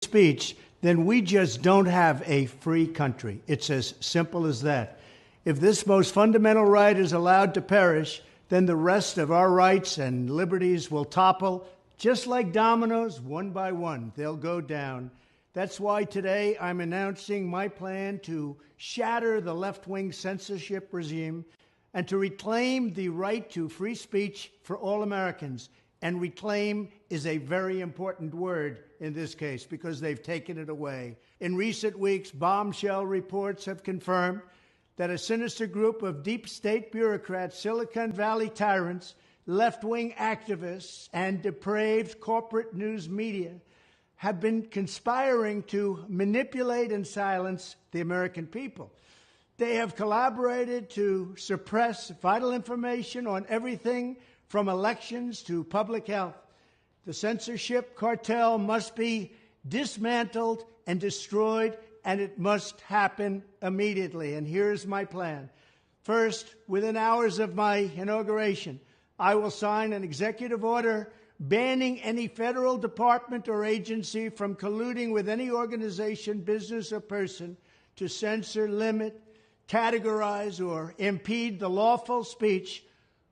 speech, then we just don't have a free country. It's as simple as that. If this most fundamental right is allowed to perish, then the rest of our rights and liberties will topple, just like dominoes, one by one. They'll go down. That's why today I'm announcing my plan to shatter the left-wing censorship regime and to reclaim the right to free speech for all Americans. And reclaim is a very important word in this case because they've taken it away. In recent weeks, bombshell reports have confirmed that a sinister group of deep state bureaucrats, Silicon Valley tyrants, left-wing activists, and depraved corporate news media have been conspiring to manipulate and silence the American people. They have collaborated to suppress vital information on everything from elections to public health. The censorship cartel must be dismantled and destroyed, and it must happen immediately. And here's my plan. First, within hours of my inauguration, I will sign an executive order banning any federal department or agency from colluding with any organization, business, or person to censor, limit, categorize, or impede the lawful speech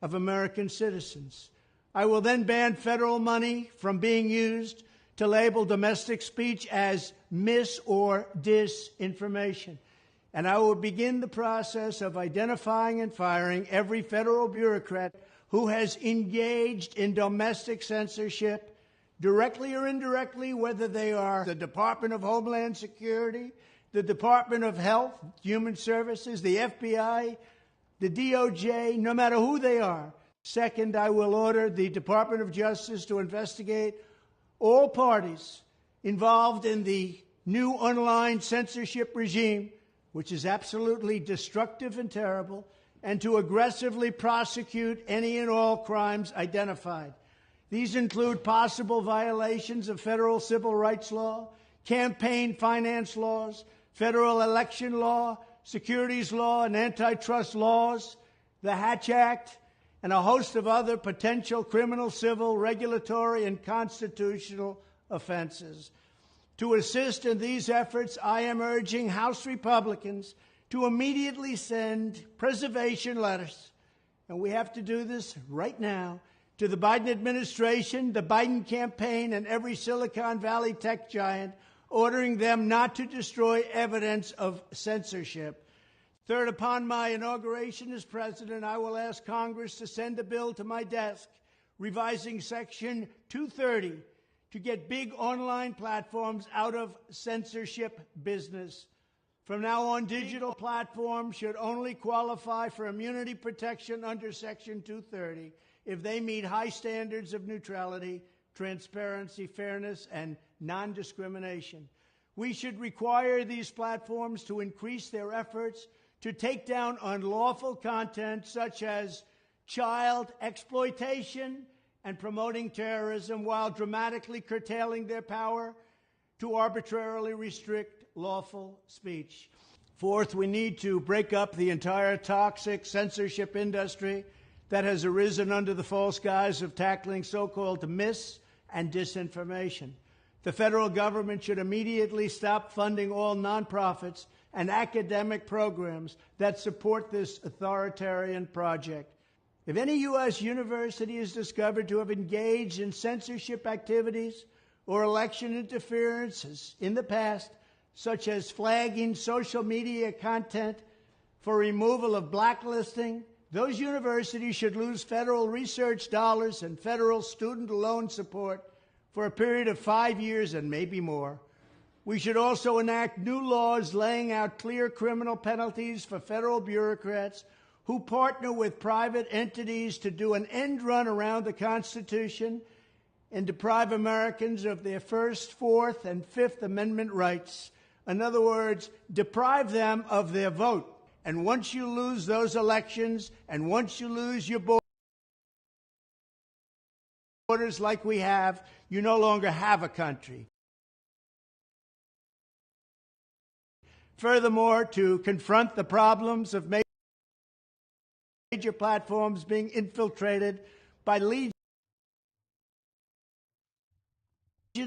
of American citizens. I will then ban federal money from being used to label domestic speech as mis- or disinformation. And I will begin the process of identifying and firing every federal bureaucrat who has engaged in domestic censorship, directly or indirectly, whether they are the Department of Homeland Security, the Department of Health, Human Services, the FBI, the DOJ, no matter who they are. Second, I will order the Department of Justice to investigate all parties involved in the new online censorship regime, which is absolutely destructive and terrible, and to aggressively prosecute any and all crimes identified. These include possible violations of federal civil rights law, campaign finance laws, federal election law, securities law, and antitrust laws, the Hatch Act, and a host of other potential criminal, civil, regulatory, and constitutional offenses. To assist in these efforts, I am urging House Republicans to immediately send preservation letters, and we have to do this right now, to the Biden administration, the Biden campaign, and every Silicon Valley tech giant, ordering them not to destroy evidence of censorship. Third, upon my inauguration as president, I will ask Congress to send a bill to my desk revising Section 230 to get big online platforms out of censorship business. From now on, digital platforms should only qualify for immunity protection under Section 230 if they meet high standards of neutrality, transparency, fairness, and non-discrimination. We should require these platforms to increase their efforts to take down unlawful content such as child exploitation and promoting terrorism, while dramatically curtailing their power to arbitrarily restrict lawful speech. Fourth, we need to break up the entire toxic censorship industry that has arisen under the false guise of tackling so-called mis- and disinformation. The federal government should immediately stop funding all nonprofits and academic programs that support this authoritarian project. If any U.S. university is discovered to have engaged in censorship activities or election interferences in the past, such as flagging social media content for removal of blacklisting, those universities should lose federal research dollars and federal student loan support for a period of 5 years and maybe more. We should also enact new laws laying out clear criminal penalties for federal bureaucrats who partner with private entities to do an end run around the Constitution and deprive Americans of their First, Fourth, and Fifth Amendment rights. In other words, deprive them of their vote. And once you lose those elections, and once you lose your borders like we have, you no longer have a country. Furthermore, to confront the problems of major platforms being infiltrated by legions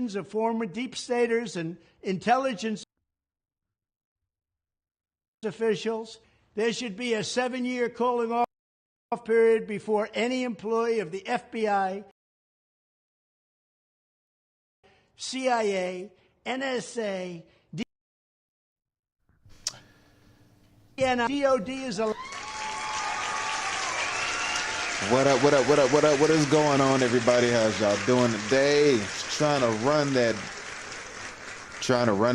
millions of former deep staters and intelligence officials. There should be a 7-year cooling off period before any employee of the FBI, CIA, NSA, DnL&x, DOD is allowed. What up, what up, what up, what up? What is going on, everybody? How's y'all doing today? Trying to run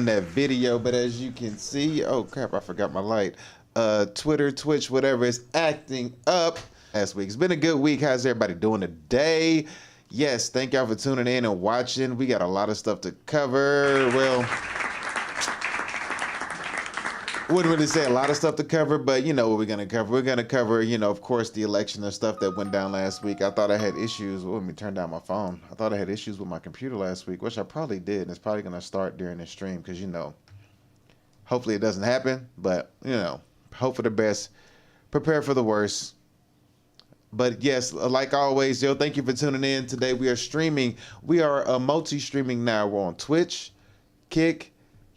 that video, but as you can see, oh crap, I forgot my light. Twitter, Twitch, whatever is acting up last week. It's been a good week. How's everybody doing today? Yes, thank y'all for tuning in and watching. We got a lot of stuff to cover. Well, wouldn't really say a lot of stuff to cover, but you know what we're going to cover. We're going to cover, you know, of course, the election and stuff that went down last week. I thought I had issues. Well, let me turn down my phone. I thought I had issues with my computer last week, which I probably did. And it's probably going to start during this stream because, you know, hopefully it doesn't happen. But, you know, hope for the best. Prepare for the worst. But yes, like always, yo, thank you for tuning in. Today we are streaming. We are multi-streaming now. We're on Twitch, Kick,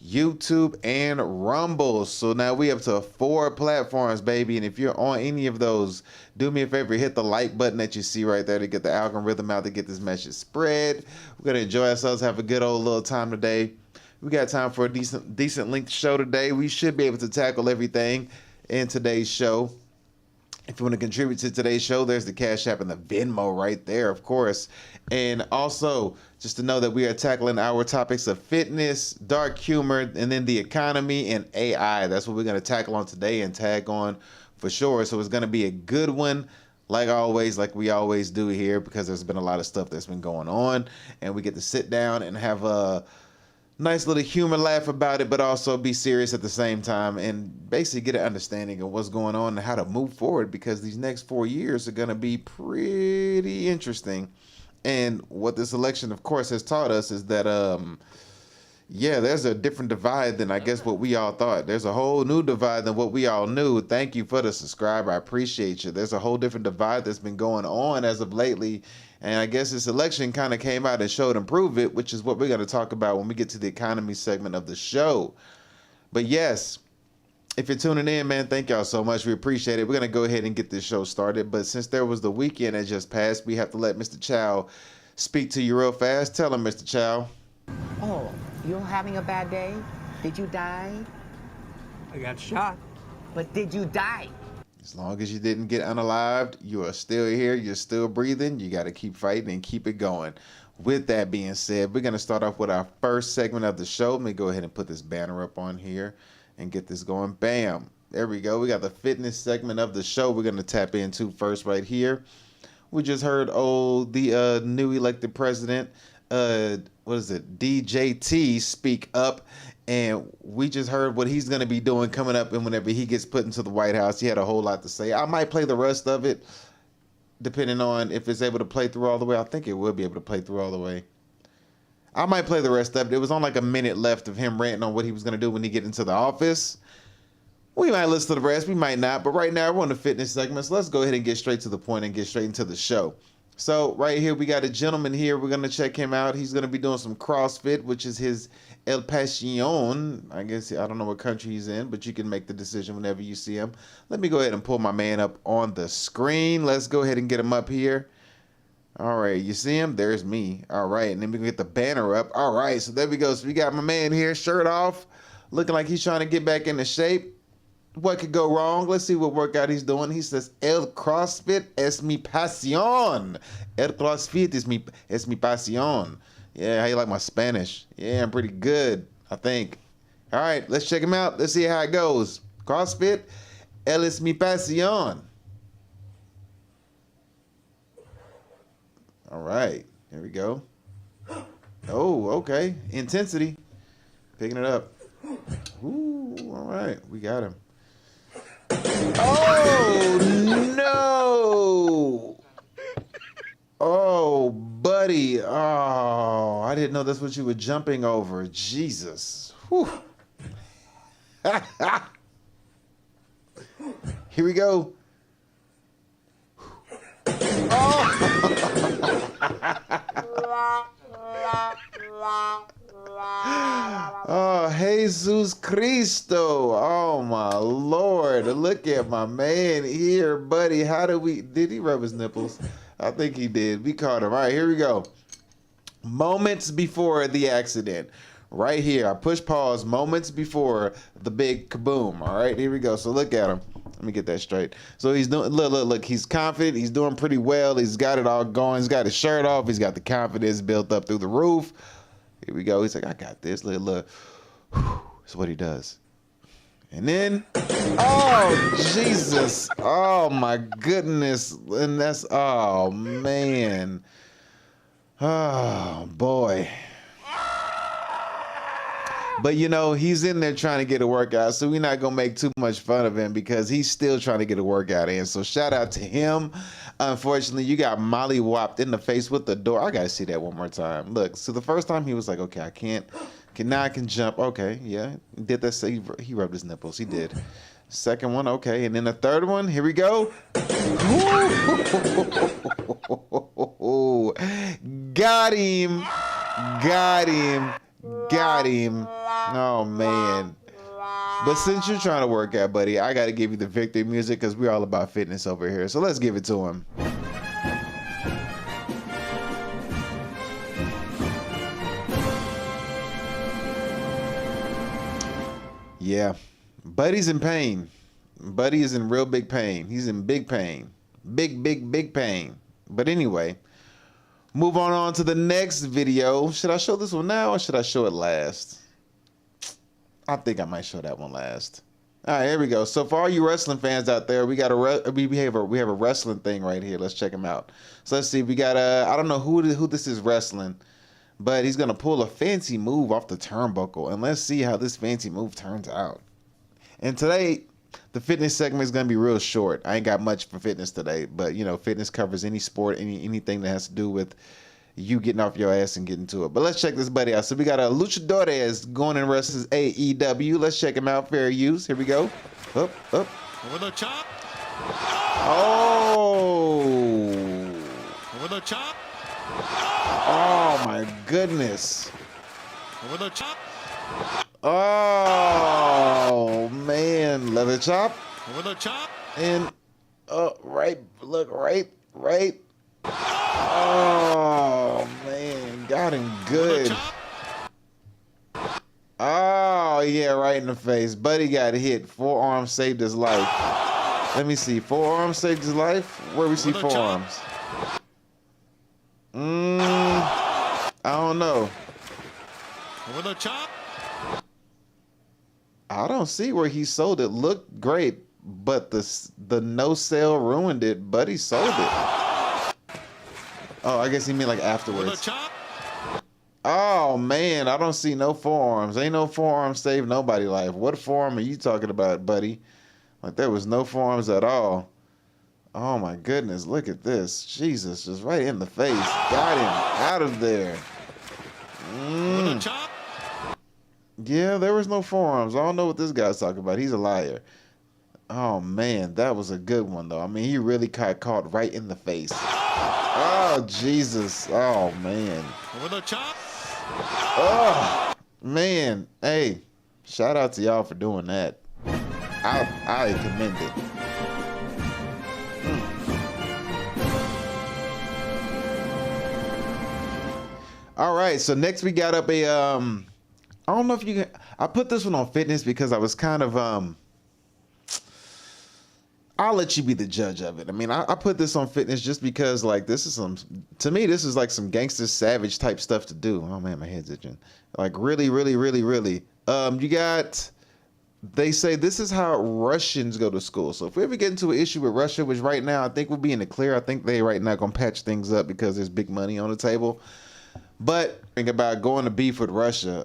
YouTube, and Rumble. So now we up to 4 platforms, baby. And if you're on any of those, do me a favor, hit the like button that you see right there to get the algorithm out to get this message spread. We're gonna enjoy ourselves, have a good old little time today. We got time for a decent length show today. We should be able to tackle everything in today's show. If you want to contribute to today's show, there's the Cash App and the Venmo right there, of course. And also, just to know that we are tackling our topics of fitness, dark humor, and then the economy and AI. That's what we're going to tackle on today and tag on for sure. So it's going to be a good one, like always, like we always do here, because there's been a lot of stuff that's been going on. And we get to sit down and have a nice little humor laugh about it, but also be serious at the same time and basically get an understanding of what's going on and how to move forward, because these next 4 years are going to be pretty interesting. And what this election, of course, has taught us is that, yeah, there's a different divide than I guess what we all thought. There's a whole new divide than what we all knew. Thank you for the subscribe. I appreciate you. There's a whole different divide that's been going on as of lately. And I guess this election kind of came out and showed and proved it, which is what we're going to talk about when we get to the economy segment of the show. But yes, if you're tuning in, man, thank y'all so much. We appreciate it. We're going to go ahead and get this show started. But since there was the weekend that just passed, we have to let Mr. Chow speak to you real fast. Tell him, Mr. Chow. Oh, you're having a bad day? Did you die? I got shot. But did you die? As long as you didn't get unalived, you are still here, you're still breathing, you got to keep fighting and keep it going. With that being said, we're going to start off with our first segment of the show. Let me go ahead and put this banner up on here and get this going. Bam. There we go. We got the fitness segment of the show we're going to tap into first right here. We just heard, the new elected president, DJT speak up. And we just heard what he's going to be doing coming up, and whenever he gets put into the White House. He had a whole lot to say. I might play the rest of it, depending on if it's able to play through all the way. I think it will be able to play through all the way. I might play the rest of it. It was on like a minute left of him ranting on what he was going to do when he get into the office. We might listen to the rest. We might not. But right now, we're on the fitness segment. So let's go ahead and get straight to the point and get straight into the show. So right here, we got a gentleman here. We're going to check him out. He's going to be doing some CrossFit, which is his El Pasión. I guess, I don't know what country he's in, but you can make the decision whenever you see him. Let me go ahead and pull my man up on the screen. Let's go ahead and get him up here. All right, you see him? There's me. All right, and then we can get the banner up. All right, so there we go. So we got my man here, shirt off, looking like he's trying to get back into shape. What could go wrong? Let's see what workout he's doing. He says, El CrossFit es mi pasión. El CrossFit es mi pasión. Yeah, how you like my Spanish? Yeah, I'm pretty good, I think. All right, let's check him out. Let's see how it goes. CrossFit, El es mi pasión. All right, here we go. Oh, okay. Intensity. Picking it up. Ooh, all right, we got him. Oh, no. Oh, buddy. Oh, I didn't know that's what you were jumping over. Jesus. Whew. Here we go. Oh. Oh, Jesus Cristo. Oh, my Lord. Look at my man here, buddy. Did he rub his nipples? I think he did. We caught him. All right, here we go. Moments before the accident. Right here. I push pause moments before the big kaboom. All right, here we go. So look at him. Let me get that straight. So he's doing, look. He's confident. He's doing pretty well. He's got it all going. He's got his shirt off. He's got the confidence built up through the roof. Here we go. He's like, I got this. Look. That's what he does. And then, oh, Jesus. Oh, my goodness. And that's, oh, man. Oh, boy. But, you know, he's in there trying to get a workout, so we're not going to make too much fun of him because he's still trying to get a workout in. So shout out to him. Unfortunately, you got molly-whopped in the face with the door. I got to see that one more time. Look, so the first time he was like, okay, I can't. Now I can jump. Okay, yeah. Did that? Say he rubbed his nipples. He did. Second one, okay. And then the third one, here we go. Got him. Got him. Got him. Oh, man. But since you're trying to work out, buddy, I got to give you the victory music because we're all about fitness over here. So let's give it to him. Yeah. Buddy's in pain. Buddy is in real big pain. He's in big pain. Big pain. But anyway, move on to the next video. Should I show this one now or should I show it last? I think I might show that one last. All right, here we go. So for all you wrestling fans out there, we have a wrestling thing right here. Let's check him out. So let's see. We got I don't know who this is wrestling, but he's gonna pull a fancy move off the turnbuckle, and let's see how this fancy move turns out. And today, the fitness segment is gonna be real short. I ain't got much for fitness today, but you know, fitness covers any sport, anything that has to do with you getting off your ass and getting to it. But let's check this buddy out. So we got a Luchadores going in wrestles AEW. Let's check him out. Fair use. Here we go. Up. Over the chop. Oh. Over the chop. Oh my goodness. Over the chop. Oh man. Leather chop. Over the chop. And right. Look, right. Oh man, got him good. Oh yeah, right in the face. Buddy got hit. Forearm saved his life. Let me see. Forearm saved his life. Where we see forearms? I don't know. Over the chop. I don't see where he sold it. Looked great, but the no sale ruined it. Buddy sold it. Oh, I guess he meant like afterwards. Oh man, I don't see no forearms. Ain't no forearms save nobody life. What forearm are you talking about, buddy? Like there was no forearms at all. Oh my goodness, look at this. Jesus, just right in the face. Got him out of there. Yeah, there was no forearms. I don't know what this guy's talking about. He's a liar. Oh man, that was a good one though. I mean, he really got caught right in the face. Oh Jesus. Oh man. Over the chop. Oh man. Hey, shout out to y'all for doing that. I commend it. All right, so next we got up a I don't know if you can, I put this one on fitness because I was kind of I'll let you be the judge of it. I mean, I put this on fitness just because, like, this is to me, this is like some gangster savage type stuff to do. Oh man, my head's itching. Like really. You got, they say this is how Russians go to school. So if we ever get into an issue with Russia, which right now I think we'll be in the clear. I think they right now gonna patch things up because there's big money on the table. But think about going to beef with Russia.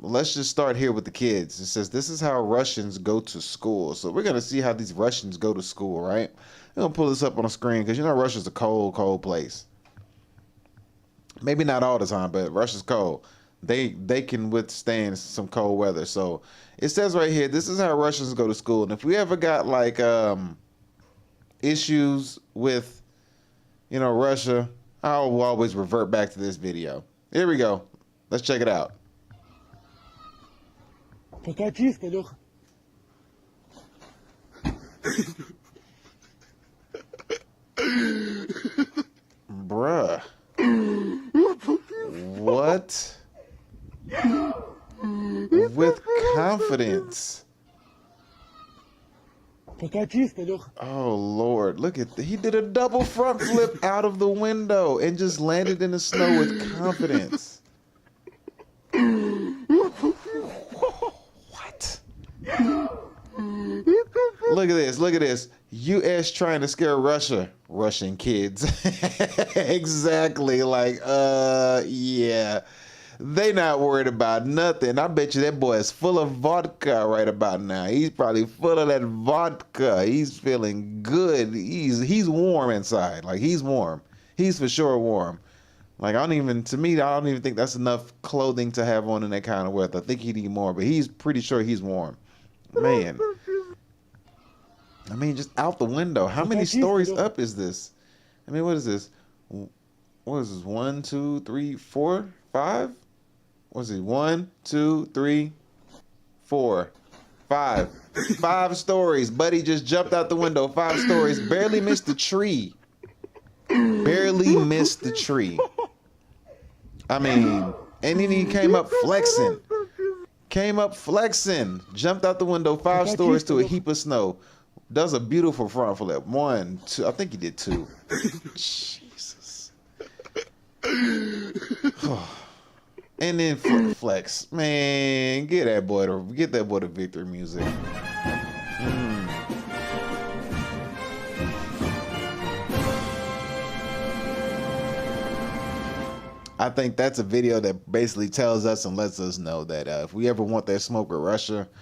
Let's just start here with the kids. It says this is how Russians go to school. So we're gonna see how these Russians go to school, right? I'm gonna pull this up on the screen because you know Russia's a cold place. Maybe not all the time, but Russia's cold. They can withstand some cold weather. So it says right here, this is how Russians go to school. And if we ever got like issues with, you know, Russia, I'll always revert back to this video. Here we go. Let's check it out. Какая чистка, Леха. Bruh. What? With confidence. Какая чистка, Леха. Oh Lord, look at he did a double front flip out of the window and just landed in the snow with confidence. What? Look at this, look at this. US trying to scare Russia. Russian kids. Exactly, like, yeah. They not worried about nothing. I bet you that boy is full of vodka right about now. He's probably full of that vodka. He's feeling good. He's warm inside. Like, he's warm. He's for sure warm. Like, to me, I don't even think that's enough clothing to have on in that kind of weather. I think he need more, but he's pretty sure he's warm. Man. I mean, just out the window. How many stories up is this? I mean, what is this? What is this? 1, 2, 3, 4, 5? What's it? 1, 2, 3, 4, 5. 5 stories. Buddy just jumped out the window. 5 stories. Barely missed the tree. Barely missed the tree. I mean, and then he came up flexing. Jumped out the window. 5 stories to a heap of snow. Does a beautiful front flip. 1, 2. I think he did 2. Jesus. And then flex. Man, get that boy the victory music. I think that's a video that basically tells us and lets us know that if we ever want that smoke with Russia, I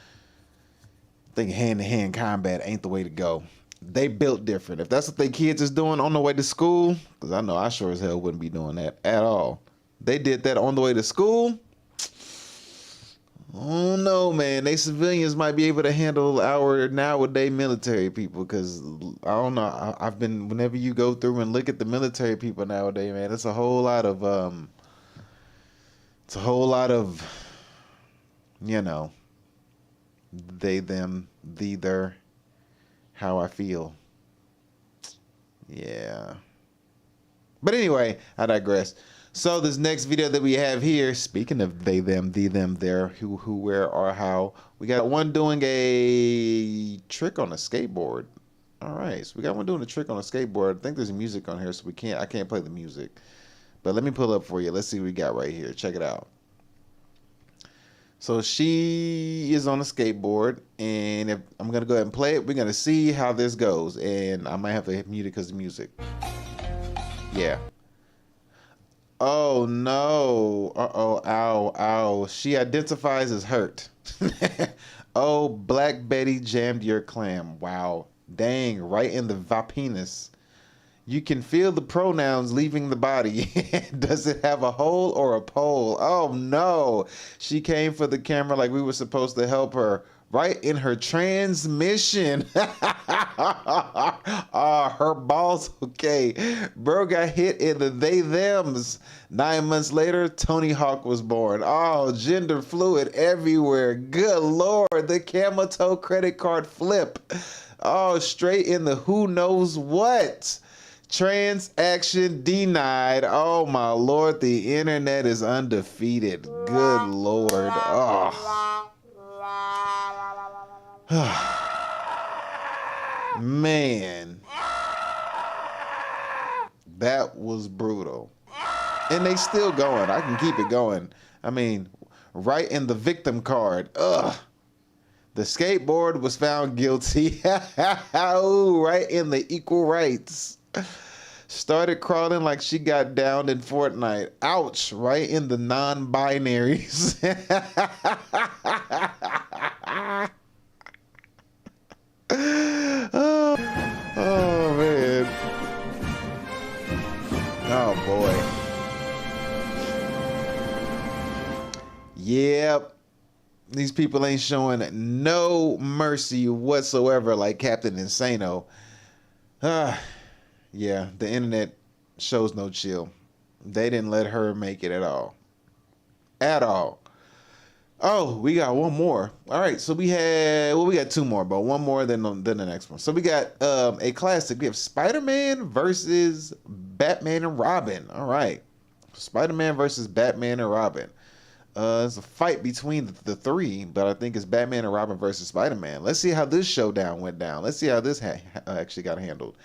think hand-to-hand combat ain't the way to go. They built different. If that's what their kids is doing on the way to school, because I know I sure as hell wouldn't be doing that at all. They did that on the way to school. Oh no, man. They civilians might be able to handle our nowadays military people, because I don't know. Whenever you go through and look at the military people nowadays, man, it's a whole lot of you know, they, them, thee, their, how I feel. Yeah. But anyway, I digress. So this next video that we have here, speaking of they, them, thee, them, their, who, where, or how, we got one doing a trick on a skateboard. All right, so we got one doing a trick on a skateboard. I think there's music on here, so I can't play the music. But let me pull up for you. Let's see what we got right here. Check it out. So she is on a skateboard, and if I'm gonna go ahead and play it, we're gonna see how this goes. And I might have to mute it because of the music. Yeah. Oh no. Uh-oh. Ow. Ow. She identifies as hurt. Oh, Black Betty jammed your clam. Wow. Dang. Right in the vapenis. You can feel the pronouns leaving the body. Does it have a hole or a pole? Oh no. She came for the camera like we were supposed to help her. Right in her transmission. Her balls. Okay. Bro got hit in the they thems. 9 months later, Tony Hawk was born. Oh, gender fluid everywhere. Good Lord. The camel toe credit card flip. Oh, straight in the who knows what. Transaction denied. Oh my Lord. The internet is undefeated. Good Lord. Oh. Man, that was brutal. And they still going. I can keep it going. I mean, right in the victim card. Ugh. The skateboard was found guilty. Ooh, right in the equal rights. Started crawling like she got downed in Fortnite. Ouch, right in the non-binaries. Oh man. Oh boy. Yep. These people ain't showing no mercy whatsoever like Captain Insano. Yeah, the internet shows no chill. They didn't let her make it at all. at all. Oh, we got one more. All right, so we got two more, but one more than the next one. So we got a classic. We have Spider-Man versus Batman and Robin. All right, Spider-Man versus Batman and Robin. It's a fight between the three, but I think it's Batman and Robin versus Spider-Man. Let's see how this showdown went down. Let's see how this actually got handled.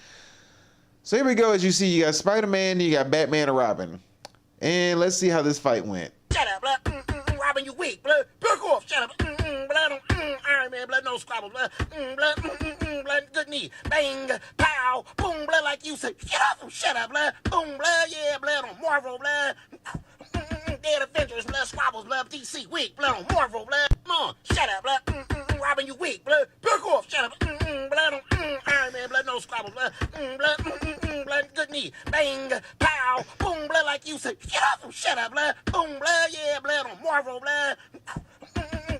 So here we go. As you see, you got Spider-Man, you got Batman and Robin, and let's see how this fight went. Shut up, blood. Robin, you weak, blood. Back off. Shut up. Blood. Iron Man, blood. No squabble, blood. Blood. Blood. Good knee. Bang. Pow. Boom, blood. Like you say. Shut up, blood. Boom, blood. Yeah, blood on Marvel, blood. Dead Avengers, blood. Squabbles, blood. DC, weak, blood on Marvel, blood. Come on. Shut up, blood. Robin, you weak, blood. Back off. Shut up. Blood on Iron Man, blood. No squabble, blood. Blood. Blood. Good knee. Bang. Pow. Boom, blood. Like you say. Shut up, blood. Boom, blood. Yeah, blood on Marvel, blood.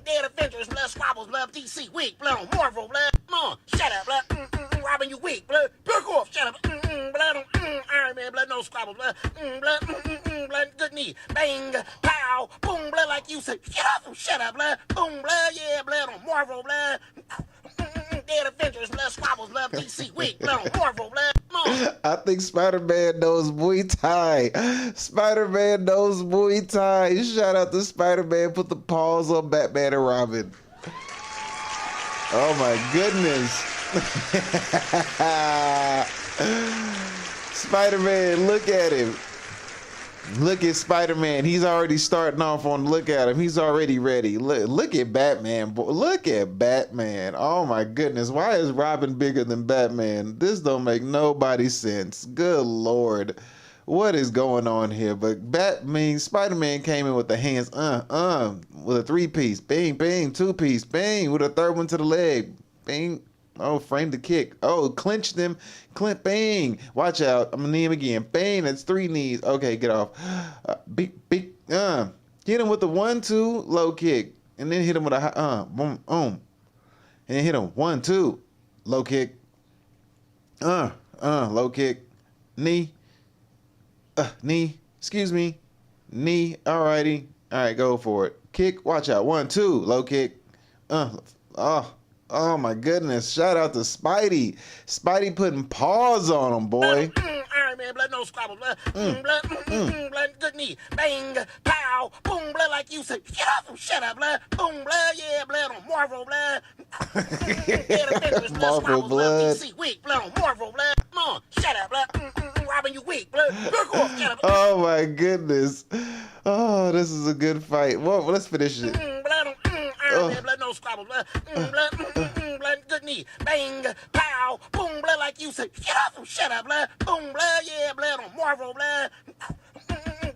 Dead Avengers, blood. Squabbles, blood. DC, weak, blood on Marvel, blood. Come on. Shut up, blood. Robin, you weak, blood. Back off. Shut up. Blood on Iron Man, blood. No squabble, blood. Blood. Good knee. Bang. Pow. Boom, blood. Like you say. Shut up, blood. Boom, blood. Yeah, blood on Marvel, blood. Dead Avengers, blood. Squabbles, blood. DC, weak, blood on Marvel, blood. I think Spider-Man knows Muay Thai. Spider-Man knows Muay Thai. Shout out to Spider-Man. Put the paws on Batman and Robin. Oh my goodness. Spider-Man, look at him. Look at Spider-Man. He's already starting off on, look at him. He's already ready. Look at Batman. Look at Batman. Oh my goodness. Why is Robin bigger than Batman? This don't make nobody sense. Good Lord. What is going on here? But Spider-Man came in with the hands, with a 3-piece. Bing, bing, 2-piece. Bing, with a third one to the leg. Bing. Oh, frame the kick. Oh, clinch them. Bang. Watch out. I'm going to knee him again. Bang. That's 3 knees. Okay, get off. Hit him with the 1-2 low kick. And then hit him with a high, boom, boom. And then hit him 1-2 low kick. Low kick. Knee. Knee. Excuse me. Knee. Alrighty. All right, go for it. Kick. Watch out. 1-2 low kick. Oh my goodness. Shout out to Spidey. Spidey putting paws on him, boy. Iron Man, blood, no squabble, blood. Blood, good knee. Bang, pow, boom, blood, like you say. Shut up, blood. Boom, blood, yeah, blood on Marvel, blood. Marvel blood. DC, weak, blood on Marvel, blood. Come on, shut up, blood. Robin, you weak, blood. Back off, shut up. Oh my goodness. Oh, this is a good fight. Well, let's finish it. Blood on Iron Man, blood, no squabble, blood. Blood, good knee. Bang, pow, boom, blood, like you say. Shut up, blood. Boom, blood, yeah, blood on Marvel, blood.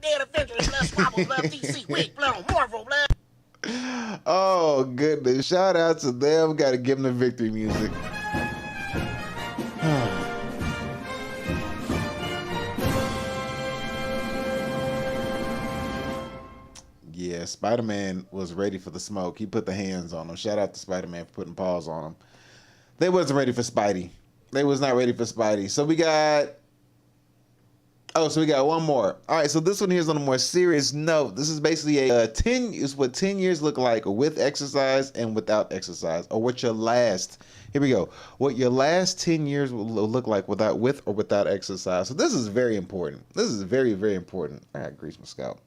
Dead Avengers, blood, squabble, blood. DC, weak, blood on Marvel, blood. Oh goodness. Shout out to them. Got to give them the victory music. Yeah, Spider-Man was ready for the smoke. He put the hands on him. Shout out to Spider-Man for putting paws on him. They wasn't ready for Spidey. They was not ready for Spidey. So we got one more. All right, so this one here is on a more serious note. This is basically what 10 years look like with exercise and without exercise, or what your last, here we go, what your last 10 years will look like with or without exercise. So this is very important. This is very, very important. I gotta grease my scalp.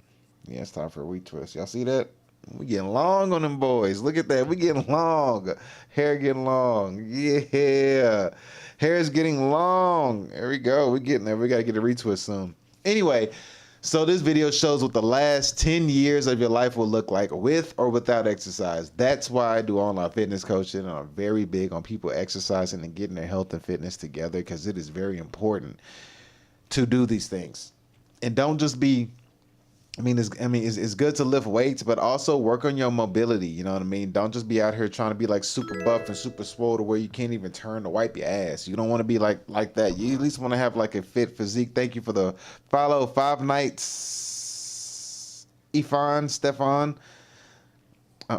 Yeah, it's time for a wheat twist. Y'all see that? We getting long on them boys. Look at that. We getting long. Hair getting long. Yeah. Hair is getting long. There we go. We're getting there. We got to get a retwist soon. Anyway, so this video shows what the last 10 years of your life will look like with or without exercise. That's why I do online fitness coaching, and I'm very big on people exercising and getting their health and fitness together, because it is very important to do these things. And don't just be, it's good to lift weights, but also work on your mobility. You know what I mean? Don't just be out here trying to be like super buff and super swole to where you can't even turn to wipe your ass. You don't want to be like that. You at least want to have like a fit physique. Thank you for the follow. 5 nights, Stefan.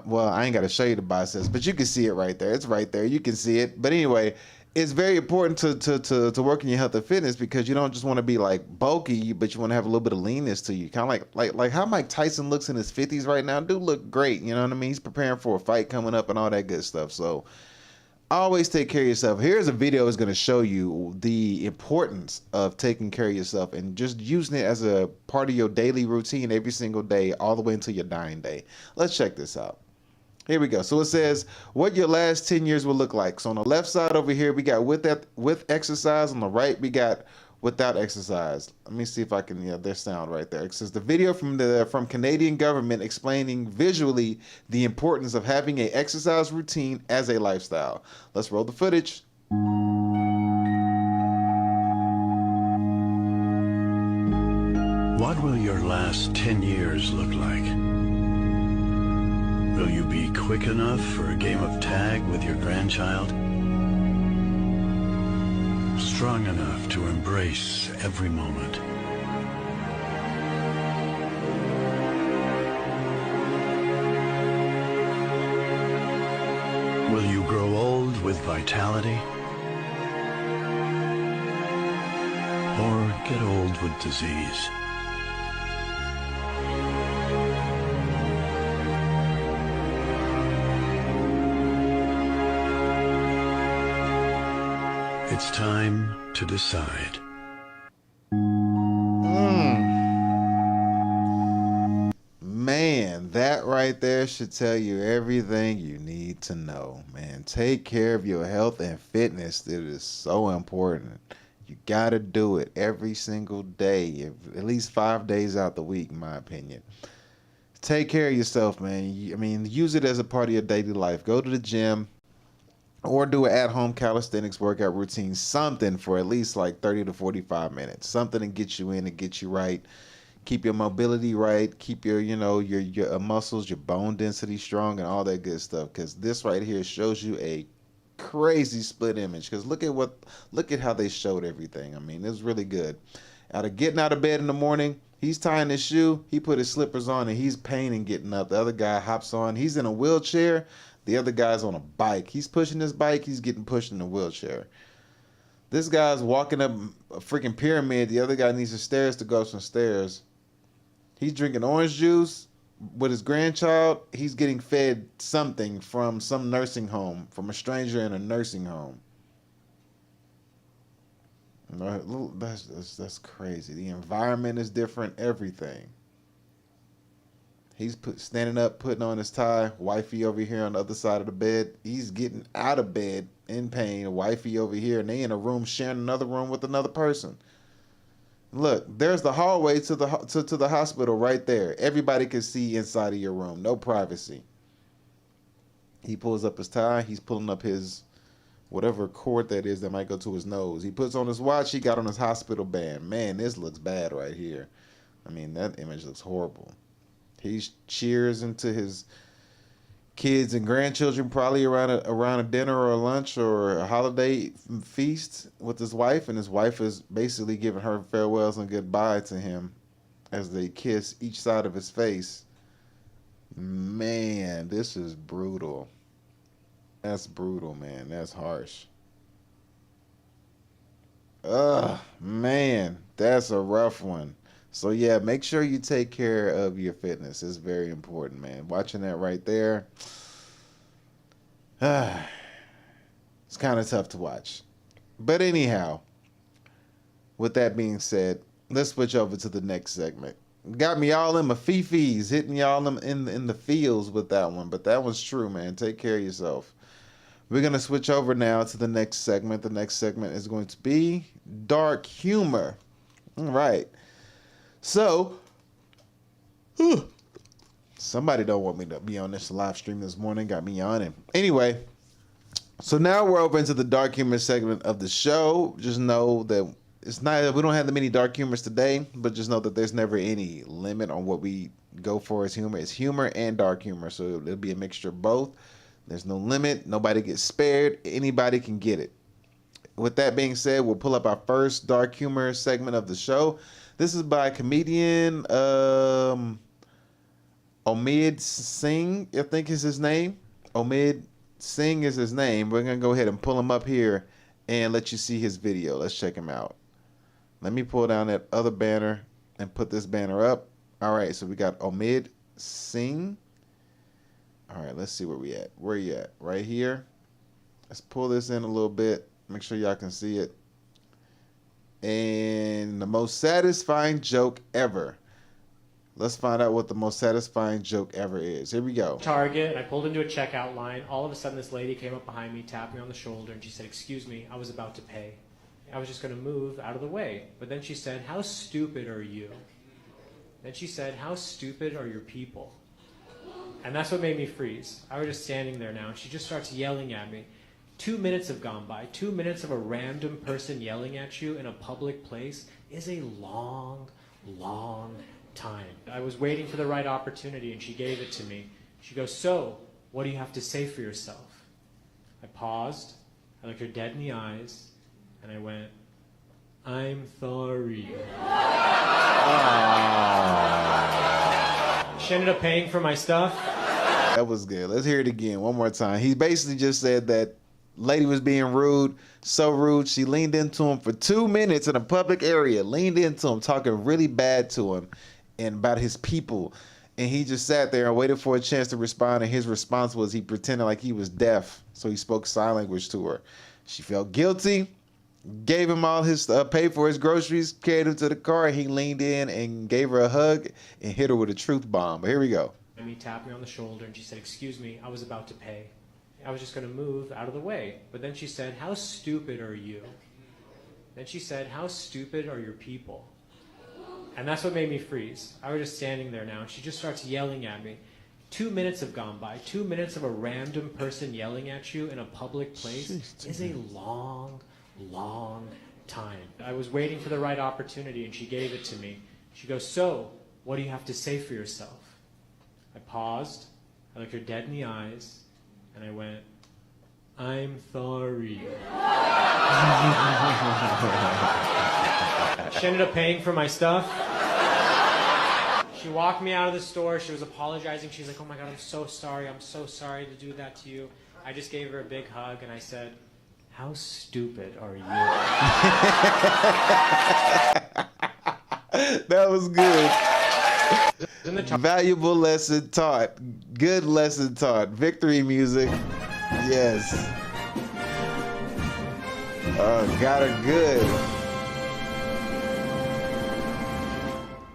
Well, I ain't got to show you the biceps, but you can see it right there. It's right there. You can see it. But anyway, it's very important to work in your health and fitness, because you don't just want to be like bulky, but you want to have a little bit of leanness to you. Kind of like how Mike Tyson looks in his 50s right now. Dude look great, you know what I mean? He's preparing for a fight coming up and all that good stuff. So always take care of yourself. Here's a video that's going to show you the importance of taking care of yourself and just using it as a part of your daily routine every single day, all the way until your dying day. Let's check this out. Here we go. So it says what your last 10 years will look like. So on the left side over here, we got with exercise. On the right, we got without exercise. Let me see if I can, yeah, there's sound right there. It says the video from Canadian government explaining visually the importance of having a exercise routine as a lifestyle. Let's roll the footage. What will your last 10 years look like? Will you be quick enough for a game of tag with your grandchild? Strong enough to embrace every moment? Will you grow old with vitality? Or get old with disease? It's time to decide. Man, that right there should tell you everything you need to know, man. Take care of your health and fitness. It is so important. You got to do it every single day, at least 5 days out the week, in my opinion. Take care of yourself, man. I mean, use it as a part of your daily life. Go to the gym, or do an at-home calisthenics workout routine, something for at least like 30 to 45 minutes, something to get you in and get you right, keep your mobility right, keep your, you know, your muscles, your bone density strong, and all that good stuff. Because this right here shows you a crazy split image. Because look at how they showed everything. I mean, it's really good. Getting out of bed in the morning, he's tying his shoe, he put his slippers on, and he's painting getting up. The other guy hops on, he's in a wheelchair. The other guy's on a bike. He's pushing his bike. He's getting pushed in a wheelchair. This guy's walking up a freaking pyramid. The other guy needs the stairs to go up some stairs. He's drinking orange juice with his grandchild. He's getting fed something from some nursing home, from a stranger in a nursing home. That's crazy. The environment is different. Everything. He's standing up, putting on his tie. Wifey over here on the other side of the bed. He's getting out of bed in pain. Wifey over here, and they in a room sharing another room with another person. Look, there's the hallway to the hospital right there. Everybody can see inside of your room. No privacy. He pulls up his tie. He's pulling up his whatever cord that is that might go to his nose. He puts on his watch. He got on his hospital band. Man, this looks bad right here. I mean, that image looks horrible. He cheers into his kids and grandchildren, probably around a dinner or a lunch or a holiday feast with his wife, and his wife is basically giving her farewells and goodbye to him as they kiss each side of his face. Man, this is brutal. That's brutal, man. That's harsh. Man, that's a rough one. So yeah, make sure you take care of your fitness. It's very important, man. Watching that right there, it's kind of tough to watch. But anyhow, with that being said, let's switch over to the next segment. Got me all in my fifis, hitting y'all in the feels with that one. But that was true, man. Take care of yourself. We're going to switch over now to the next segment. The next segment is going to be dark humor. All right. So, somebody don't want me to be on this live stream this morning. Got me yawning. Anyway, so now we're over into the dark humor segment of the show. Just know that it's not, we don't have that many dark humors today, but just know that there's never any limit on what we go for as humor. It's humor and dark humor, so it'll be a mixture of both. There's no limit. Nobody gets spared. Anybody can get it. With that being said, we'll pull up our first dark humor segment of the show. This is by comedian Omid Singh, I think is his name. Omid Singh is his name. We're going to go ahead and pull him up here and let you see his video. Let's check him out. Let me pull down that other banner and put this banner up. All right, so we got Omid Singh. All right, let's see where we at. Where you at? Right here. Let's pull this in a little bit. Make sure y'all can see it. And the most satisfying joke ever. Let's find out what the most satisfying joke ever is. Here we go. Target. I pulled into a checkout line. All of a sudden, this lady came up behind me, tapped me on the shoulder, and she said, "Excuse me, I was about to pay." I was just going to move out of the way. But then she said, "How stupid are you?" Then she said, "How stupid are your people?" And that's what made me freeze. I was just standing there now, and she just starts yelling at me. 2 minutes have gone by. 2 minutes of a random person yelling at you in a public place is a long, long time. I was waiting for the right opportunity, and she gave it to me. She goes, "So, what do you have to say for yourself?" I paused. I looked her dead in the eyes, and I went, "I'm sorry." She ended up paying for my stuff. That was good. Let's hear it again one more time. He basically just said that lady was being rude, so rude. She leaned into him for 2 minutes in a public area, leaned into him, talking really bad to him and about his people. And he just sat there and waited for a chance to respond. And his response was he pretended like he was deaf. So he spoke sign language to her. She felt guilty, gave him all his, paid for his groceries, carried him to the car. And he leaned in and gave her a hug and hit her with a truth bomb. But here we go. And he tapped me on the shoulder, and she said, "Excuse me, I was about to pay." I was just going to move out of the way. But then she said, "How stupid are you?" Then she said, "How stupid are your people?" And that's what made me freeze. I was just standing there now, and she just starts yelling at me. 2 minutes have gone by. 2 minutes of a random person yelling at you in a public place is a long, long time. I was waiting for the right opportunity, and she gave it to me. She goes, "So, what do you have to say for yourself?" I paused. I looked her dead in the eyes, and I went, "I'm sorry." She ended up paying for my stuff. She walked me out of the store. She was apologizing. She's like, "Oh my God, I'm so sorry. I'm so sorry to do that to you." I just gave her a big hug, and I said, "How stupid are you?" That was good. Valuable lesson taught. Good lesson taught. Victory music. Yes. Got her good.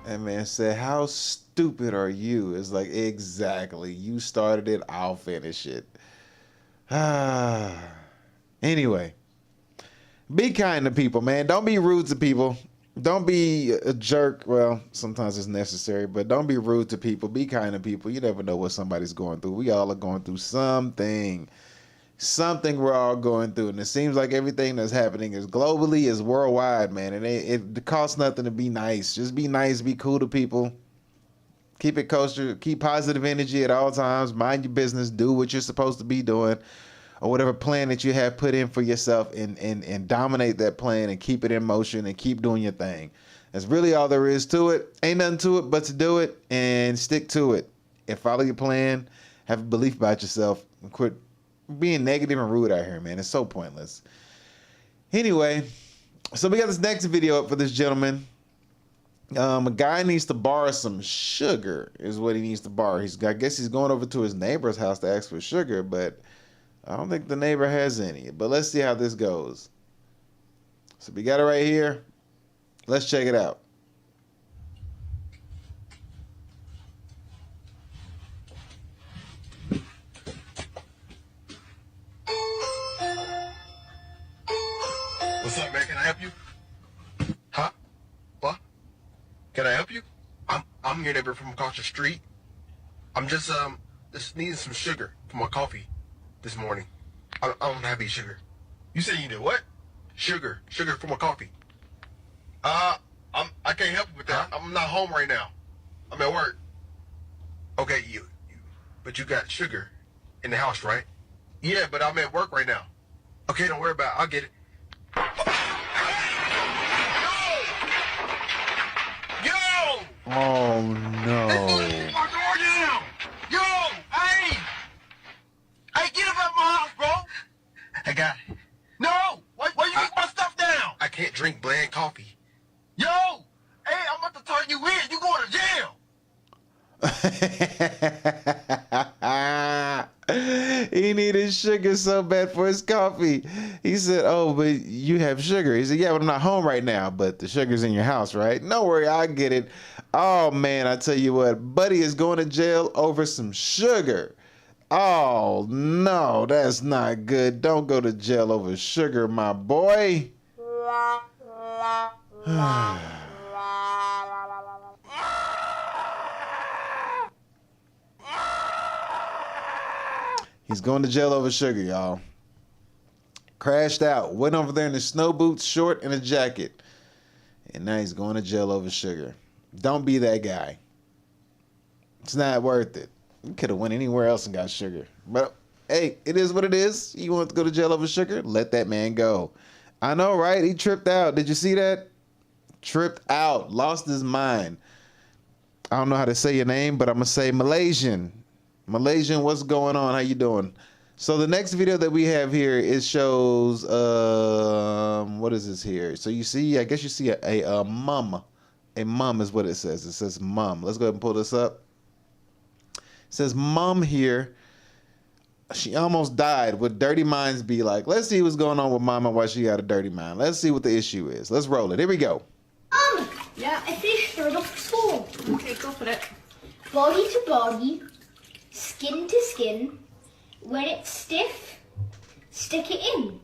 That man said, "How stupid are you?" It's like, exactly. You started it, I'll finish it. Anyway, be kind to people, man. Don't be rude to people. Don't be a jerk. Well, sometimes it's necessary, but don't be rude to people. Be kind to people. You never know what somebody's going through. We all are going through something. Something we're all going through. And it seems like everything that's happening is globally, is worldwide, man. And it costs nothing to be nice. Just be nice. Be cool to people. Keep it kosher. Keep positive energy at all times. Mind your business. Do what you're supposed to be doing. Or whatever plan that you have put in for yourself, and dominate that plan and keep it in motion and keep doing your thing. That's really all there is to it. Ain't nothing to it but to do it and stick to it. And follow your plan. Have a belief about yourself. And quit being negative and rude out here, man. It's so pointless. Anyway, so we got this next video up for this gentleman. A guy needs to borrow some sugar is what he needs to borrow. I guess he's going over to his neighbor's house to ask for sugar, but I don't think the neighbor has any. But let's see how this goes. So we got it right here. Let's check it out. What's up, man? Can I help you? Huh? What? Can I help you? I'm your neighbor from across the street. I'm just needing some sugar for my coffee this morning. I don't have any sugar. You said you did what? Sugar for my coffee. I can't help you with that. I'm not home right now. I'm at work. Okay, but you got sugar in the house, right? Yeah, but I'm at work right now. Okay, don't worry about it. I'll get it. Yo! Oh no. Hey, my door down! Yo! Hey! Hey, get up out my house, bro! I got it. No! Why you bland coffee. Yo! Hey, I'm about to turn you in. You going to jail. He needed sugar so bad for his coffee. He said, oh, but you have sugar. He said, yeah, but I'm not home right now, but the sugar's in your house, right? No worry, I get it. Oh, man, I tell you what, Buddy is going to jail over some sugar. Oh, no, that's not good. Don't go to jail over sugar, my boy. He's going to jail over sugar, y'all. Crashed out. Went over there in his snow boots, short, and a jacket. And now he's going to jail over sugar. Don't be that guy. It's not worth it. You could have went anywhere else and got sugar. But, hey, it is what it is. You want to go to jail over sugar? Let that man go. I know, right? He tripped out. Did you see that? Tripped out. Lost his mind. I don't know how to say your name, but I'm going to say Malaysian. Malaysian, what's going on? How you doing? So the next video that we have here, it shows, what is this here? So you see, I guess you see a mum. A mum is what it says. It says mum. Let's go ahead and pull this up. It says mum here. She almost died. Would dirty minds be like? Let's see what's going on with mama, why she got a dirty mind. Let's see what the issue is. Let's roll it. Here we go. Yeah, I finished third off school. Okay, go for it. Body to body, skin to skin. When it's stiff, stick it in.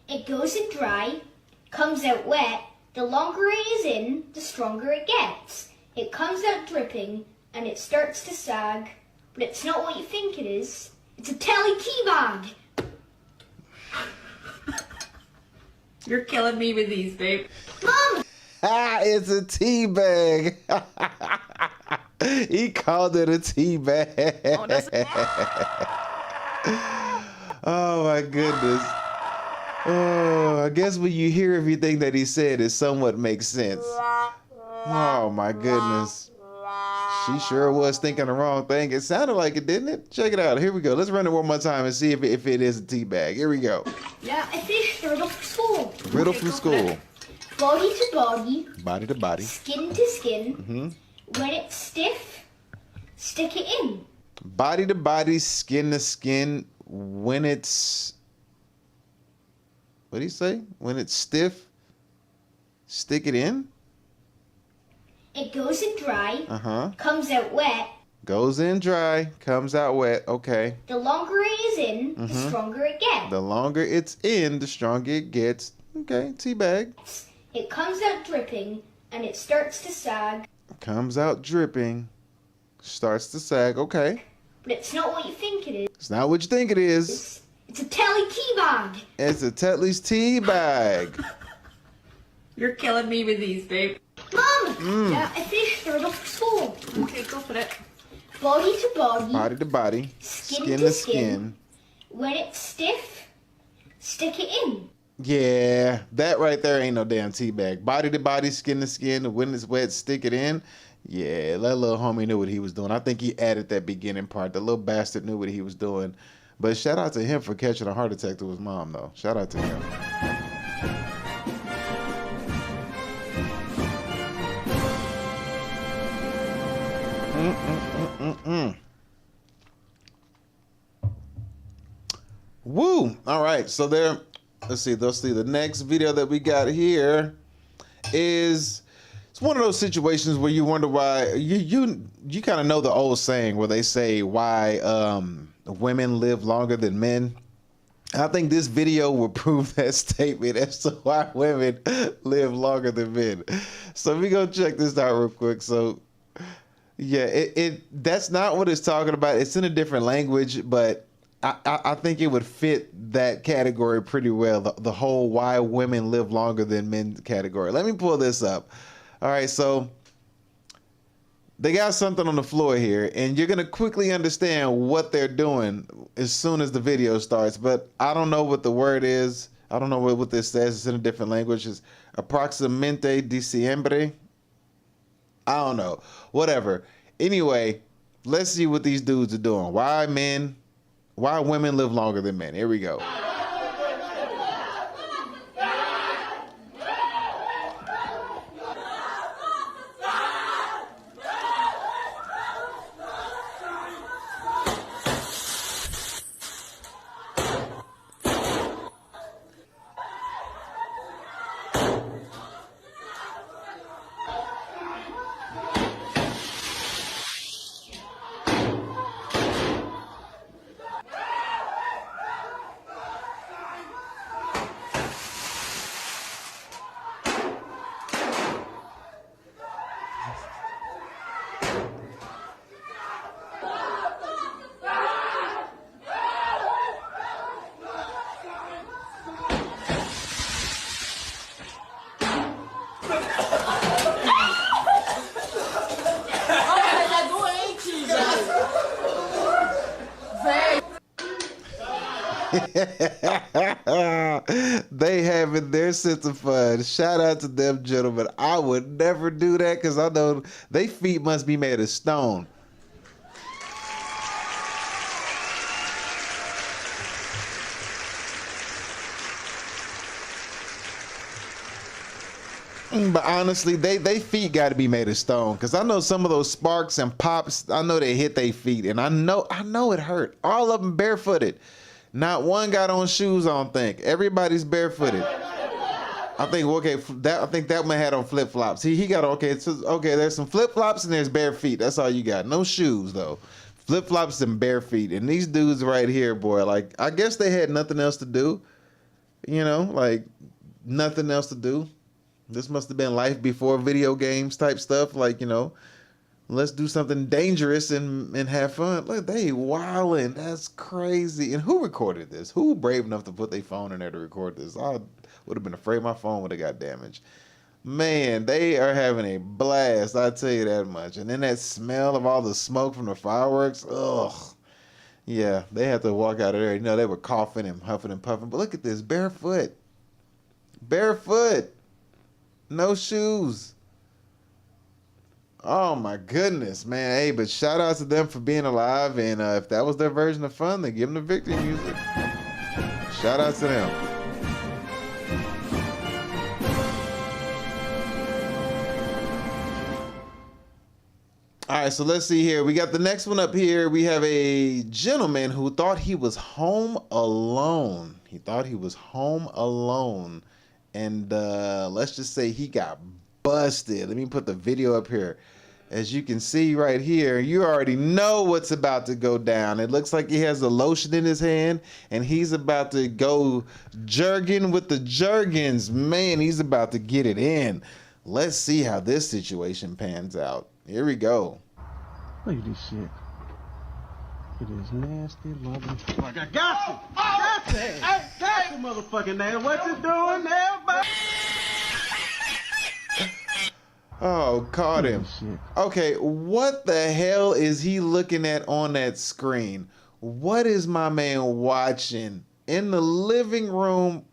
It goes in dry, comes out wet. The longer it is in, the stronger it gets. It comes out dripping, and it starts to sag. But it's not what you think it is. It's a telly tea bag. You're killing me with these, babe. Mom! It's a tea bag. He called it a tea bag. Oh, that's Oh my goodness. Oh, I guess when you hear everything that he said, it somewhat makes sense. Oh my goodness. She sure was thinking the wrong thing. It sounded like it, didn't it? Check it out. Here we go. Let's run it one more time and see if it is a tea bag. Here we go. Yeah, I finished riddle from school. Riddle from school. Body to body. Body to body. Skin to skin. Mm-hmm. When it's stiff, stick it in. Body to body, skin to skin. When it's... What do you say? When it's stiff, stick it in? It goes in dry. Uh-huh. Comes out wet. Goes in dry, comes out wet. Okay. The longer it is in, the stronger it gets. The longer it's in, the stronger it gets. Okay, tea bag. It comes out dripping, and it starts to sag. Comes out dripping, starts to sag. Okay. But it's not what you think it is. It's not what you think it is. It's a telly tea bag. It's a Tetley's tea bag. You're killing me with these, babe. Mom! Yeah, I finished third off school. Okay, go for it. Body to body. Body to body. Skin to skin. When it's stiff, stick it in. Yeah, that right there ain't no damn tea bag. Body to body, skin to skin. When it's wet, stick it in. Yeah, that little homie knew what he was doing. I think he added that beginning part. The little bastard knew what he was doing. But shout out to him for catching a heart attack to his mom, though. Shout out to him. Woo! All right, so there. Let's see. The next video that we got here is, it's one of those situations where you wonder why you kind of know the old saying where they say why women live longer than men. I think this video will prove that statement as to why women live longer than men. So we go check this out real quick. So yeah, that's not what it's talking about. It's in a different language, but I think it would fit that category pretty well. The whole why women live longer than men category. Let me pull this up. All right, so they got something on the floor here, and you're gonna quickly understand what they're doing as soon as the video starts. But I don't know what the word is. I don't know what this says. It's in a different language. It's aproximadamente diciembre. I don't know. Whatever. Anyway, let's see what these dudes are doing. Why women live longer than men. Here we go. They having their sense of fun. Shout out to them, gentlemen. I would never do that because I know they feet must be made of stone. But honestly, they feet got to be made of stone because I know some of those sparks and pops. I know they hit their feet, and I know it hurt. All of them barefooted. Not one got on shoes. I don't think everybody's barefooted. I think I think that one had on flip flops. He got okay. Okay, there's some flip flops and there's bare feet. That's all you got. No shoes though. Flip flops and bare feet. And these dudes right here, boy, like I guess they had nothing else to do. You know, like nothing else to do. This must have been life before video games type stuff. Like, you know, let's do something dangerous and have fun. Look, they wildin'. That's crazy. And who recorded this? Who brave enough to put their phone in there to record this? I would have been afraid my phone would have got damaged. Man, they are having a blast. I tell you that much. And then that smell of all the smoke from the fireworks. Ugh. Yeah, they had to walk out of there. You know, they were coughing and huffing and puffing. But look at this. Barefoot. Barefoot. No shoes. Oh my goodness, man. Hey, but shout out to them for being alive. And if that was their version of fun, then give them the victory music. Shout out to them. All right, so let's see here. We got the next one up here. We have a gentleman who thought he was home alone. He thought he was home alone. And let's just say he got busted. Let me put the video up here. As you can see right here, you already know what's about to go down. It looks like he has the lotion in his hand, and he's about to go jerging with the Jergens. Man, he's about to get it in. Let's see how this situation pans out. Here we go. Look at this shit. It is nasty motherfucker. I got you! Got you! Hey, got you, motherfucking name. What you doing there, buddy? Oh, caught him. Okay, what the hell is he looking at on that screen? What is my man watching in the living room?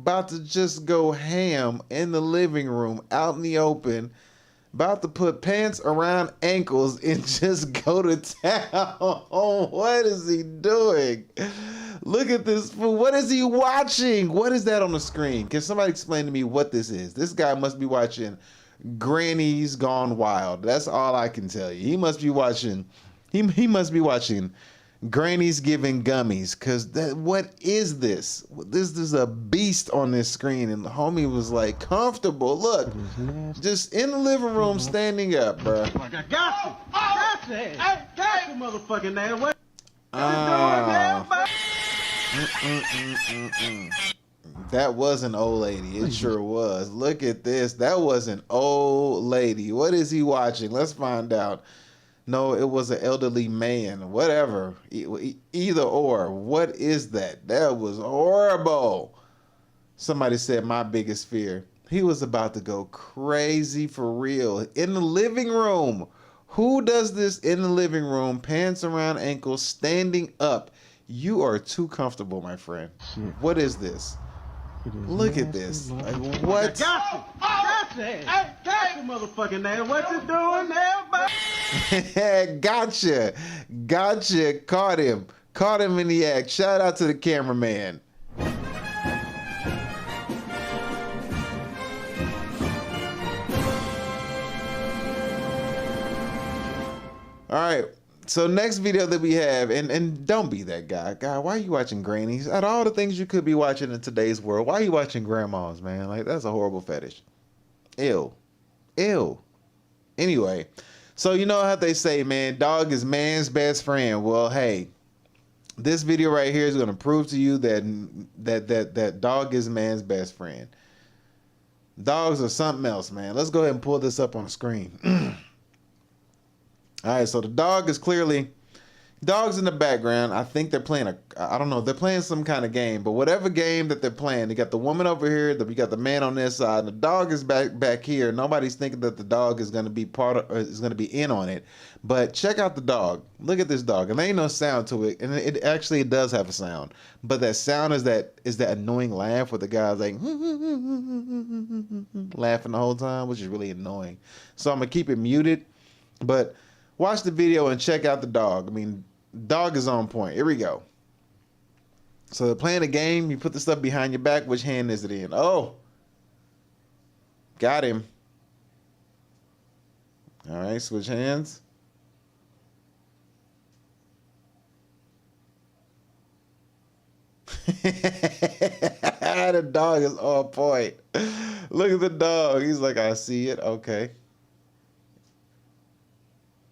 About to just go ham in the living room, out in the open. About to put pants around ankles and just go to town. What is he doing? Look at this fool. What is he watching? What is that on the screen? Can somebody explain to me what this is? This guy must be watching Granny's Gone Wild. That's all I can tell you. He must be watching. He must be watching Granny's Giving Gummies. Cause what is this? This is a beast on this screen, and the homie was like comfortable. Look, just in the living room, standing up, bro. I got you. Got you. Hey, got you, motherfucking name. What That was an old lady. It sure was. Look at this. That was an old lady. What is he watching? Let's find out. No, it was an elderly man. Whatever. Either or. What is that? That was horrible. Somebody said my biggest fear. He was about to go crazy for real. In the living room. Who does this in the living room? Pants around ankles, standing up. You are too comfortable, my friend. Shit. What is this? Look at this. Like, what? Got you. Got you. Hey, got you, motherfucking name. What you doing there, buddy? Gotcha. Gotcha. Caught him. Caught him in the act. Shout out to the cameraman. All right. So next video that we have, and don't be that guy. God, why are you watching grannies? Out of all the things you could be watching in today's world, why are you watching grandmas, man? Like, that's a horrible fetish. Ew. Ew. Anyway, so you know how they say, man, dog is man's best friend. Well, hey, this video right here is going to prove to you that dog is man's best friend. Dogs are something else, man. Let's go ahead and pull this up on the screen. All right, so the dog is clearly Dog's in the background. I think they're playing I don't know, they're playing some kind of game, but whatever game that they're playing, they got the woman over here, you got the man on this side, and the dog is back here. Nobody's thinking that the dog is going to be is going to be in on it. But check out the dog. Look at this dog. And there ain't no sound to it, and it actually does have a sound. But that sound is that annoying laugh where the guy's like laughing the whole time, which is really annoying. So I'm going to keep it muted, but watch the video and check out the dog. I mean, dog is on point. Here we go. So they're playing a game. You put the stuff behind your back. Which hand is it in? Oh, got him. All right, switch hands. The dog is on point. Look at the dog. He's like, I see it. Okay.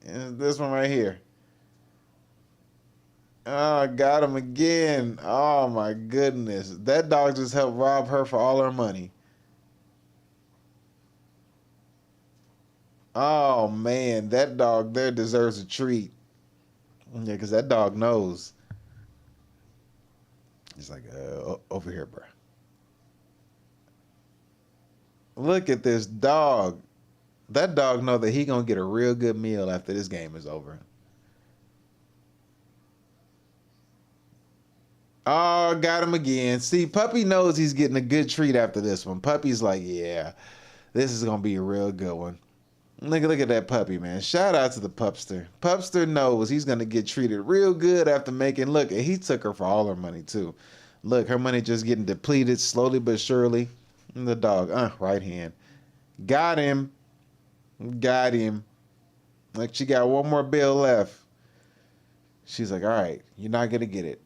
And this one right here. Oh, got him again. Oh, my goodness. That dog just helped rob her for all her money. Oh, man. That dog there deserves a treat. Yeah, because that dog knows. He's like, over here, bro. Look at this dog. That dog know that he going to get a real good meal after this game is over. Oh, got him again. See, Puppy knows he's getting a good treat after this one. Puppy's like, yeah, this is going to be a real good one. Look at that puppy, man. Shout out to the pupster. Pupster knows he's going to get treated real good after making, look, and he took her for all her money, too. Look, her money just getting depleted slowly but surely. And the dog, right hand. Got him. Got him. Like, she got one more bill left. She's like, all right, you're not going to get it.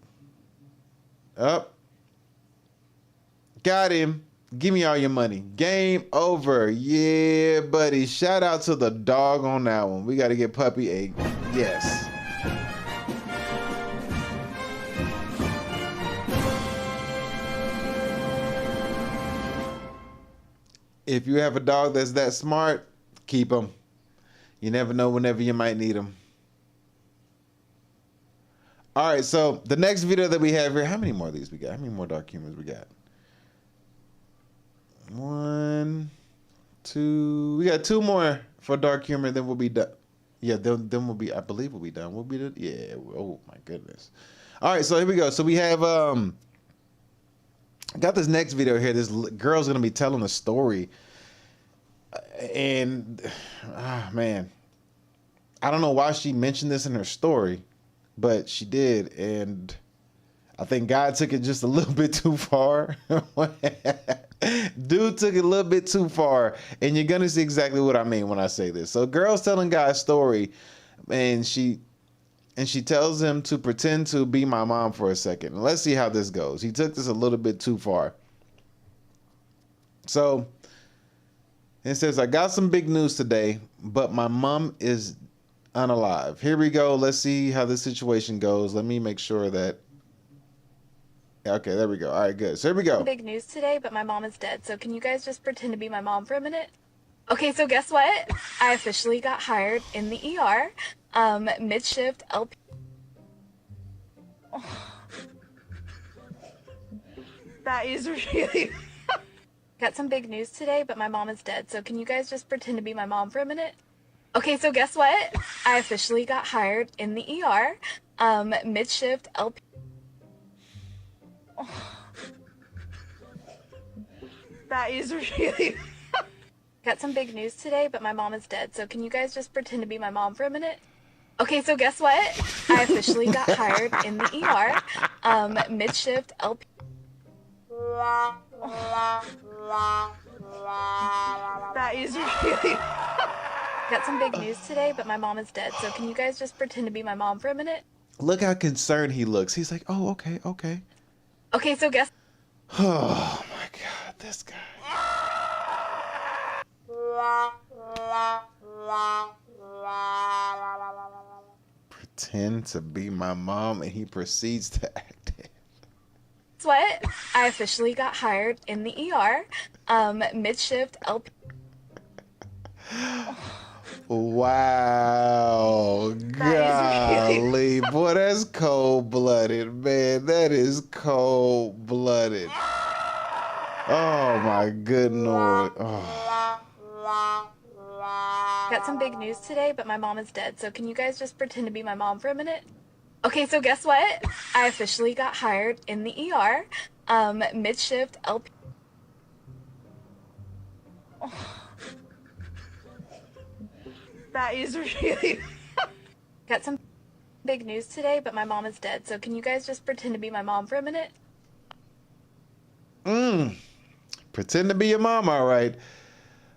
Up. Got him. Give me all your money. Game over. Yeah, buddy. Shout out to the dog on that one. We got to get Puppy a yes. If you have a dog that's that smart, keep him. You never know whenever you might need him. All right, so the next video that we have here, how many more of these we got? How many more dark humors we got? 1, 2. We got 2 more for dark humor, then we'll be done. Yeah, then we'll be, I believe we'll be done. We'll be done. Yeah, oh my goodness. All right, so here we go. So we have, got this next video here. This girl's going to be telling a story. And, man, I don't know why she mentioned this in her story, but she did. And I think God took it just a little bit too far. Dude took it a little bit too far. And you're going to see exactly what I mean when I say this. So girl's telling God a story, and she tells him to pretend to be my mom for a second. And let's see how this goes. He took this a little bit too far. So it says, I got some big news today, but my mom is unalive. Here we go. Let's see how this situation goes. Let me make sure that. Okay, there we go. All right, good. So here we go. Big news today, but my mom is dead. So can you guys just pretend to be my mom for a minute? Okay, so guess what? I officially got hired in the ER. Mid-shift LP. Oh. That is really... Got some big news today, but my mom is dead. So can you guys just pretend to be my mom for a minute? Okay, so guess what? I officially got hired in the ER. Mid-shift LP. Oh. That is really... Got some big news today, but my mom is dead. So can you guys just pretend to be my mom for a minute? Okay, so guess what? I officially got hired in the ER. Mid-shift LP. That is really... Got some big news today, but my mom is dead. So can you guys just pretend to be my mom for a minute? Look how concerned he looks. He's like, oh, okay, okay. Okay, so guess... Oh, my God, this guy. Pretend to be my mom, and he proceeds to act it. Guess what? I officially got hired in the ER. Mid-shift LP. Wow, golly, boy, cold-blooded, man. That is cold-blooded. Oh my good Lord. Oh. Got some big news today, but my mom is dead, so can you guys just pretend to be my mom for a minute? Okay, so guess what? I officially got hired in the ER, mid-shift LP. That is really... Got some big news today, but my mom is dead, so can you guys just pretend to be my mom for a minute? Pretend to be your mom, all right.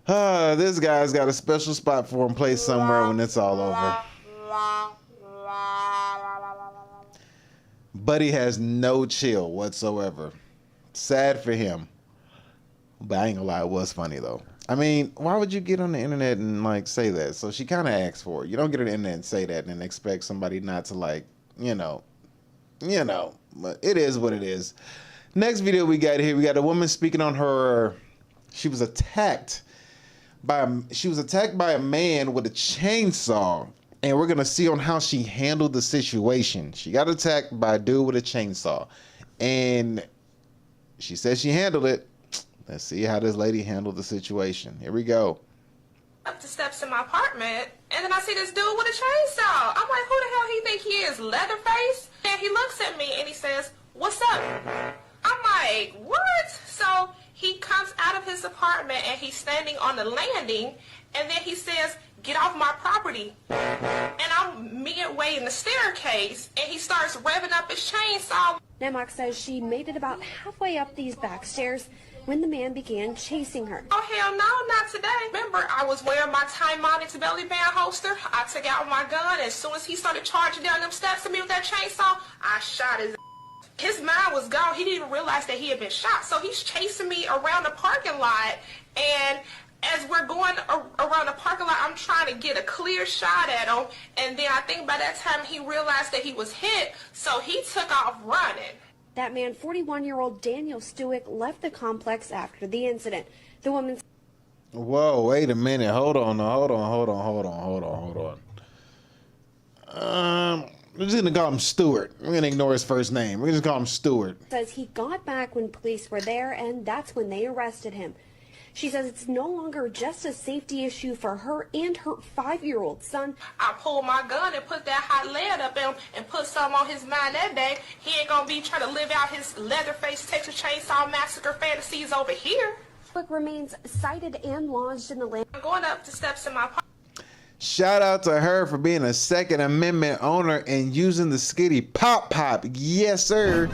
This guy's got a special spot for him placed somewhere when it's all over. Buddy has no chill whatsoever. Sad for him. But I ain't gonna lie, it was funny though. I mean, why would you get on the internet and like say that? So she kind of asked for it. You don't get on the internet and say that and expect somebody not to like, you know. But it is what it is. Next video we got here, we got a woman speaking on her. She was attacked by a man with a chainsaw, and we're gonna see on how she handled the situation. She got attacked by a dude with a chainsaw, and she says she handled it. Let's see how this lady handled the situation. Here we go. Up the steps in my apartment, and then I see this dude with a chainsaw. I'm like, who the hell he think he is, Leatherface? And he looks at me and he says, "What's up?" I'm like, what? So he comes out of his apartment and he's standing on the landing, and then he says, "Get off my property." And I'm midway in the staircase, and he starts revving up his chainsaw. Nemox says she made it about halfway up these back stairs when the man began chasing her. Oh, hell no, not today. Remember, I was wearing my Time-Onyx belly band holster. I took out my gun. As soon as he started charging down them steps at me with that chainsaw, I shot his ass. His mind was gone. He didn't even realize that he had been shot. So he's chasing me around the parking lot, and as we're going around the parking lot, I'm trying to get a clear shot at him, and then I think by that time he realized that he was hit, so he took off running. That man, 41-year-old Daniel Stewick, left the complex after the incident. The woman... Whoa, wait a minute. Hold on. We're just gonna call him Stewart. We're gonna ignore his first name. We're just gonna call him Stewart. Says he got back when police were there, and that's when they arrested him. She says it's no longer just a safety issue for her and her 5-year-old son. I pulled my gun and put that hot lead up him and put something on his mind that day. He ain't gonna be trying to live out his Leatherface Texas Chainsaw Massacre fantasies over here. Stewick remains cited and lodged in the land. I'm going up the steps in my apartment. Shout out to her for being a Second Amendment owner and using the skitty pop. Yes, sir.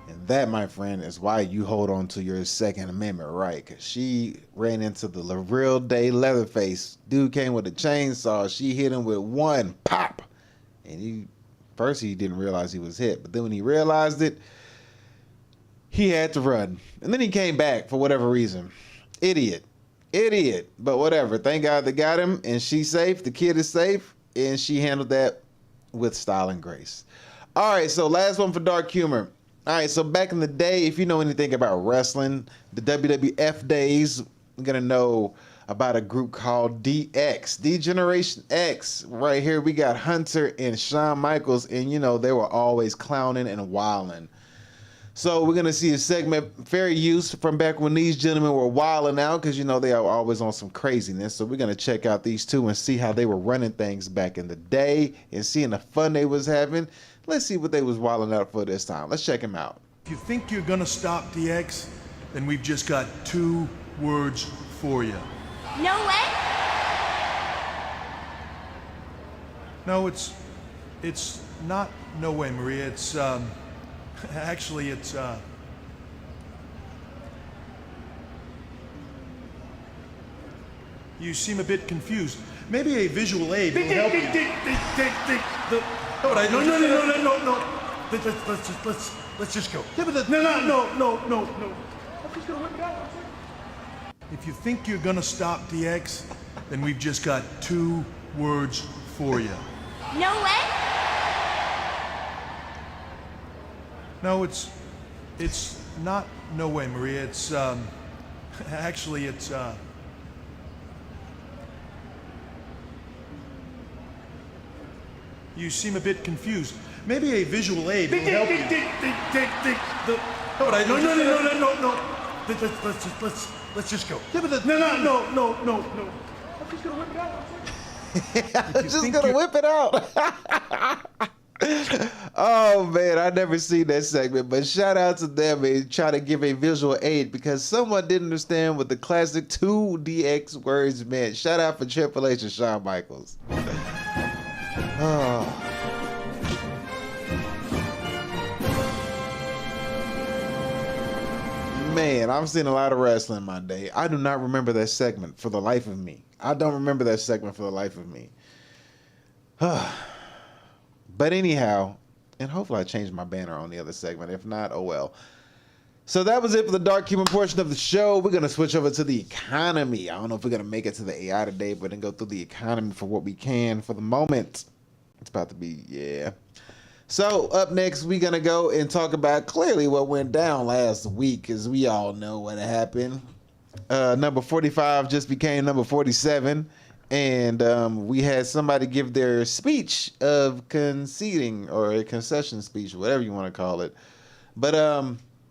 And that, my friend, is why you hold on to your Second Amendment right. Because she ran into the real day Leatherface. Dude came with a chainsaw. She hit him with one pop. And first he didn't realize he was hit. But then when he realized it, he had to run. And then he came back for whatever reason. Idiot. But whatever. Thank God they got him. And she's safe. The kid is safe. And she handled that with style and grace. All right, so last one for dark humor. All right, so back in the day, if you know anything about wrestling, the WWF days, we're going to know about a group called D.X. D-Generation X. Right here, we got Hunter and Shawn Michaels. And, you know, they were always clowning and wilding. So we're going to see a segment, fair use, from back when these gentlemen were wilding out, because, you know, they are always on some craziness. So we're going to check out these two and see how they were running things back in the day and seeing the fun they was having. Let's see what they was wilding out for this time. Let's check them out. If you think you're going to stop DX, then we've just got 2 words for you. No way? No, it's not no way, Maria. It's, actually, it's, you seem a bit confused. Maybe a visual aid will help you. No. Let's just go. No. I'm just gonna whip it out. If you think you're gonna stop DX, then we've just got 2 words for you. No way? No, it's not no way, Maria. It's, Actually, it's, you seem a bit confused. Maybe a visual aid will help you. No. Let's just go. No. I'm just gonna whip it out. I'm just gonna whip it out. Oh man, I never seen that segment, but shout out to them and try to give a visual aid because someone didn't understand what the classic 2DX words meant. Shout out for Triple H and Shawn Michaels. Oh. Man, I've seen a lot of wrestling in my day. I do not remember that segment for the life of me. I don't remember that segment for the life of me. But anyhow, and hopefully I changed my banner on the other segment. If not, oh well. So that was it for the dark human portion of the show. We're going to switch over to the economy. I don't know if we're going to make it to the AI today, but then go through the economy for what we can for the moment. It's about to be, yeah. So up next, we're going to go and talk about clearly what went down last week, because we all know what happened. Number 45 just became number 47. And we had somebody give their speech of conceding, or a concession speech, whatever you want to call it. But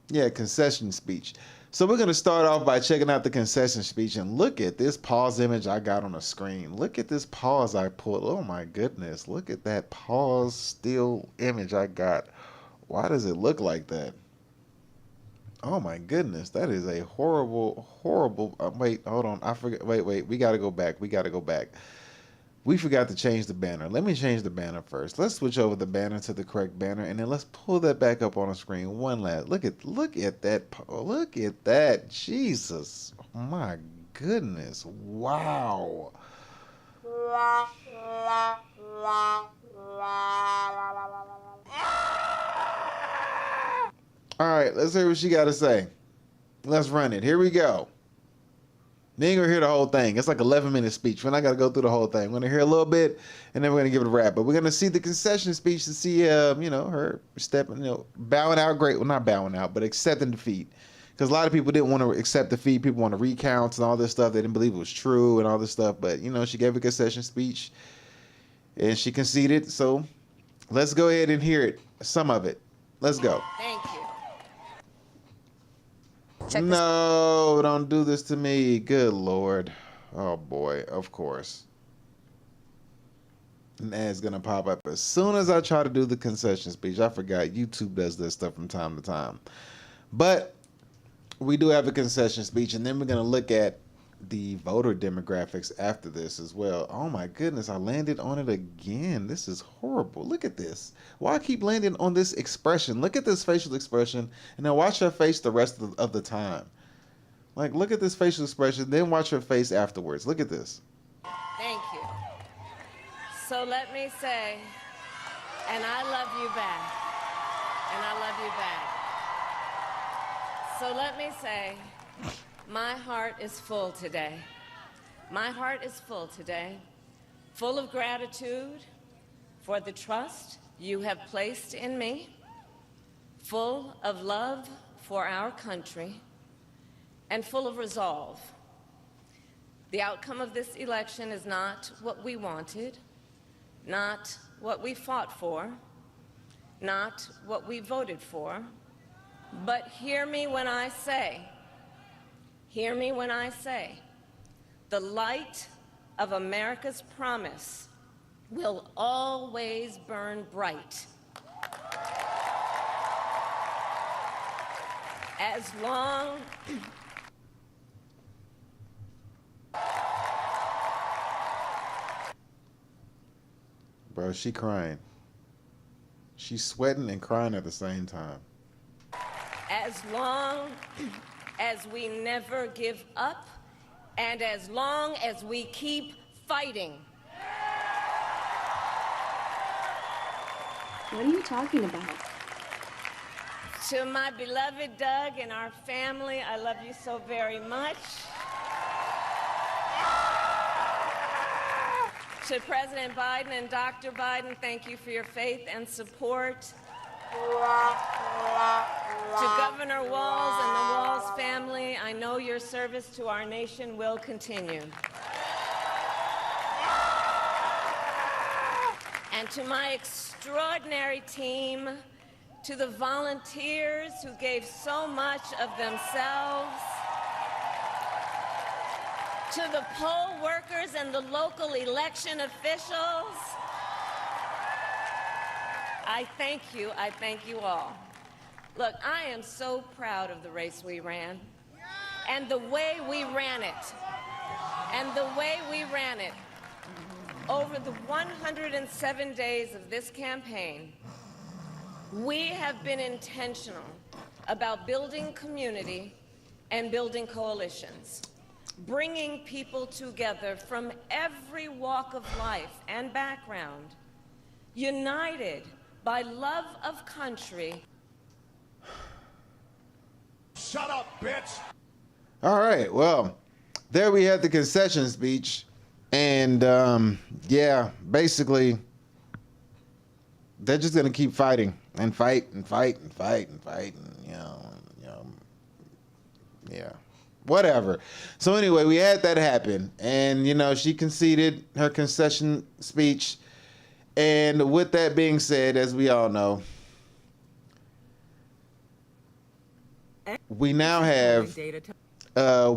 yeah, concession speech. So we're going to start off by checking out the concession speech, and look at this pause image I got on the screen. Look at this pause I pulled. Oh my goodness. Look at that pause still image I got. Why does it look like that? Oh my goodness. That is a horrible, horrible. Wait, hold on. I forget. Wait. We got to go back. We forgot to change the banner. Let me change the banner first. Let's switch over the banner to the correct banner, and then let's pull that back up on the screen. One last look at that. Look at that. Jesus, my goodness, wow. All right, let's hear what she got to say. Let's run it. Here we go. You ain't gonna hear the whole thing. It's like 11-minute speech. We're not gonna go through the whole thing. We're gonna hear a little bit, and then we're gonna give it a wrap. But we're gonna see the concession speech to see, her stepping, bowing out. Great, well, not bowing out, but accepting defeat. Because a lot of people didn't want to accept defeat. People want to recount and all this stuff. They didn't believe it was true and all this stuff. But she gave a concession speech, and she conceded. So let's go ahead and hear it. Some of it. Let's go. Thank you. No, don't do this to me. Good Lord. Oh boy, of course. An ad's gonna pop up as soon as I try to do the concession speech. I forgot YouTube does this stuff from time to time. But we do have a concession speech, and then we're gonna look at the voter demographics after this as well. Oh my goodness, I landed on it again. This is horrible. Look at this. Why I keep landing on this expression? Look at this facial expression, and then watch her face the rest of the time. Like, look at this facial expression, then watch her face afterwards. Look at this. Thank you. So let me say, and I love you back. And I love you back. So let me say, my heart is full today. My heart is full today, full of gratitude for the trust you have placed in me, full of love for our country, and full of resolve. The outcome of this election is not what we wanted, not what we fought for, not what we voted for, but hear me when I say, the light of America's promise will always burn bright. As long Bro, she crying. She's sweating and crying at the same time. as long as we never give up, and as long as we keep fighting. What are you talking about? To my beloved Doug and our family, I love you so very much. To President Biden and Dr. Biden, thank you for your faith and support. To Governor Walz and the Walz family, I know your service to our nation will continue. And to my extraordinary team, to the volunteers who gave so much of themselves, to the poll workers and the local election officials, I thank you all. Look, I am so proud of the race we ran, and the way we ran it, Over the 107 days of this campaign, we have been intentional about building community and building coalitions, bringing people together from every walk of life and background, united by love of country. Shut up, bitch! All right, well, there we have the concession speech. And, yeah, basically, they're just going to keep fighting and fight and fight and fight and fight and, yeah, whatever. So anyway, we had that happen. And, she conceded her concession speech. And with that being said, as we all know, we now have...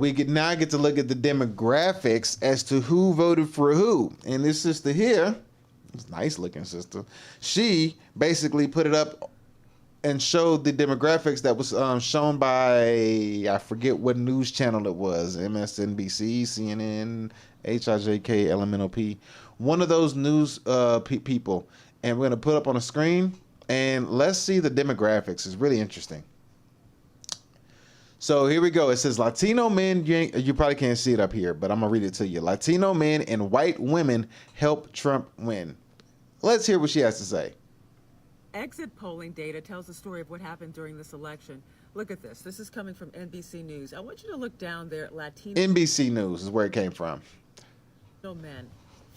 we now get to look at the demographics as to who voted for who. And this sister here, this nice looking sister, she basically put it up and showed the demographics that was shown by, I forget what news channel it was, MSNBC, CNN, HIJK, LMNOP, one of those news people. And we're going to put up on a screen and let's see the demographics. It's really interesting. So here we go. It says Latino men, you probably can't see it up here, but I'm going to read it to you. Latino men and white women help Trump win. Let's hear what she has to say. Exit polling data tells the story of what happened during this election. Look at this. This is coming from NBC News. I want you to look down there at Latino. NBC News is where it came from. Men,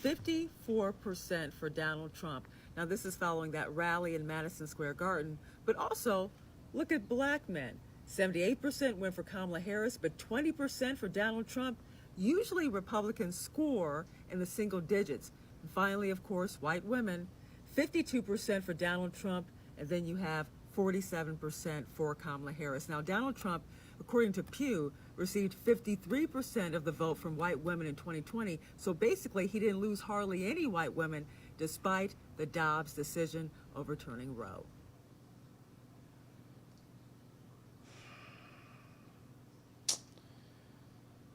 54% for Donald Trump. Now, this is following that rally in Madison Square Garden, but also look at black men. 78% went for Kamala Harris, but 20% for Donald Trump. Usually Republicans score in the single digits. And finally, of course, white women, 52% for Donald Trump, and then you have 47% for Kamala Harris. Now, Donald Trump, according to Pew, received 53% of the vote from white women in 2020. So basically, he didn't lose hardly any white women, despite the Dobbs decision overturning Roe.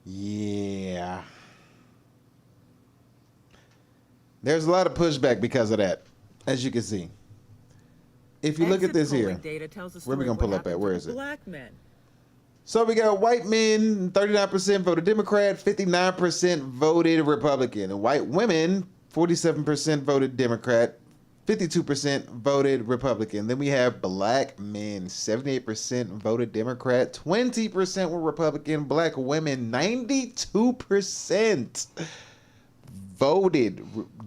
Yeah. There's a lot of pushback because of that, as you can see. If you look at this here, where are we going to pull up at? Where is it? Black men. So we got white men, 39% voted Democrat, 59% voted Republican. And white women, 47% voted Democrat, 52% voted Republican. Then we have black men, 78% voted Democrat, 20% were Republican. Black women, 92% voted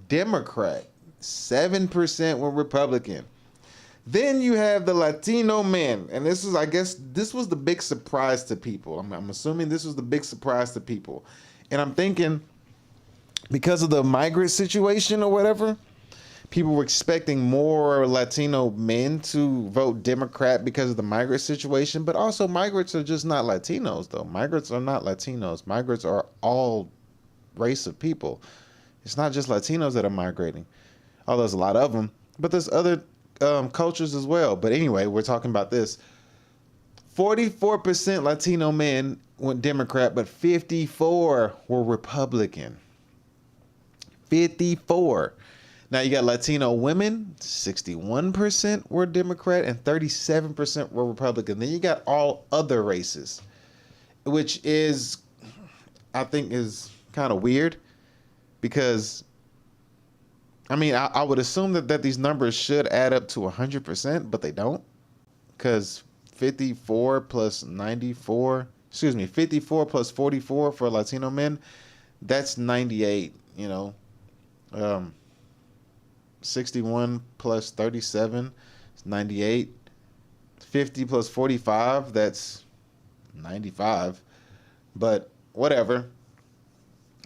Democrat, 7% were Republican. Then you have the Latino men, and this is, I guess, this was the big surprise to people. I'm assuming this was the big surprise to people. And I'm thinking, because of the migrant situation or whatever, people were expecting more Latino men to vote Democrat because of the migrant situation. But also, migrants are just not Latinos, though. Migrants are not Latinos. Migrants are all race of people. It's not just Latinos that are migrating, although there's a lot of them. But there's other cultures as well. But anyway, we're talking about this. 44% Latino men went Democrat, but 54 were Republican. 54. Now you got Latino women, 61% were Democrat and 37% were Republican. Then you got all other races, which is, I think, is kind of weird because, I mean, I would assume that these numbers should add up to 100%, but they don't, because 54 plus 94, 54 plus 44 for Latino men, that's 98, 61 plus 37 is 98. 50 plus 45, that's 95. but whatever.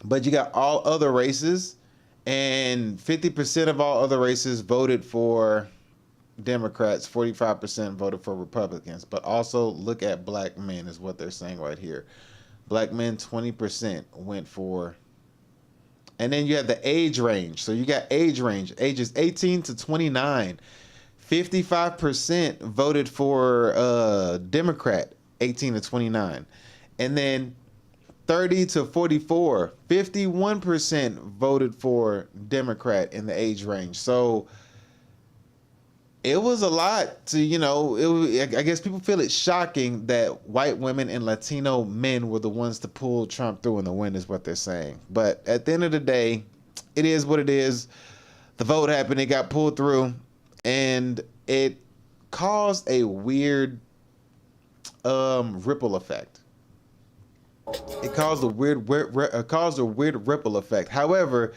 But you got all other races, and 50% of all other races voted for Democrats, 45% voted for Republicans. But also look at black men is what they're saying right here. Black men, 20% went for. And then you have the age range. So you got age range, ages 18 to 29. 55% voted for Democrat, 18 to 29. And then 30 to 44, 51% voted for Democrat in the age range. So it was a lot to, I guess people feel it's shocking that white women and Latino men were the ones to pull Trump through in the win, is what they're saying. But at the end of the day, it is what it is. The vote happened, it got pulled through, and it caused a weird ripple effect. It caused a weird ripple effect. However,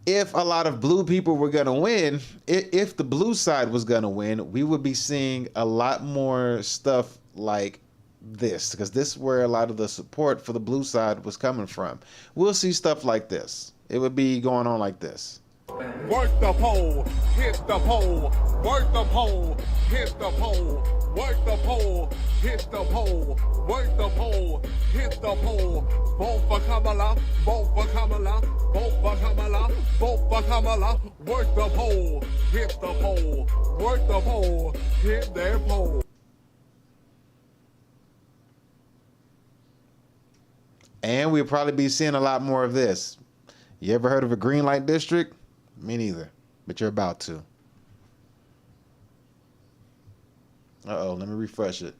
if a lot of blue people were going to win, if the blue side was going to win, we would be seeing a lot more stuff like this, because this is where a lot of the support for the blue side was coming from. We'll see stuff like this. It would be going on like this. Work the pole, hit the pole, work the pole, hit the pole, work the pole, hit the pole, work the pole, hit the pole. Vote for Kamala, vote for Kamala, vote for Kamala, vote for Kamala. Work the pole, hit the pole, work the pole, hit their pole. And we'll probably be seeing a lot more of this. You ever heard of a green light district? Me neither, but you're about to. Uh-oh, let me refresh it.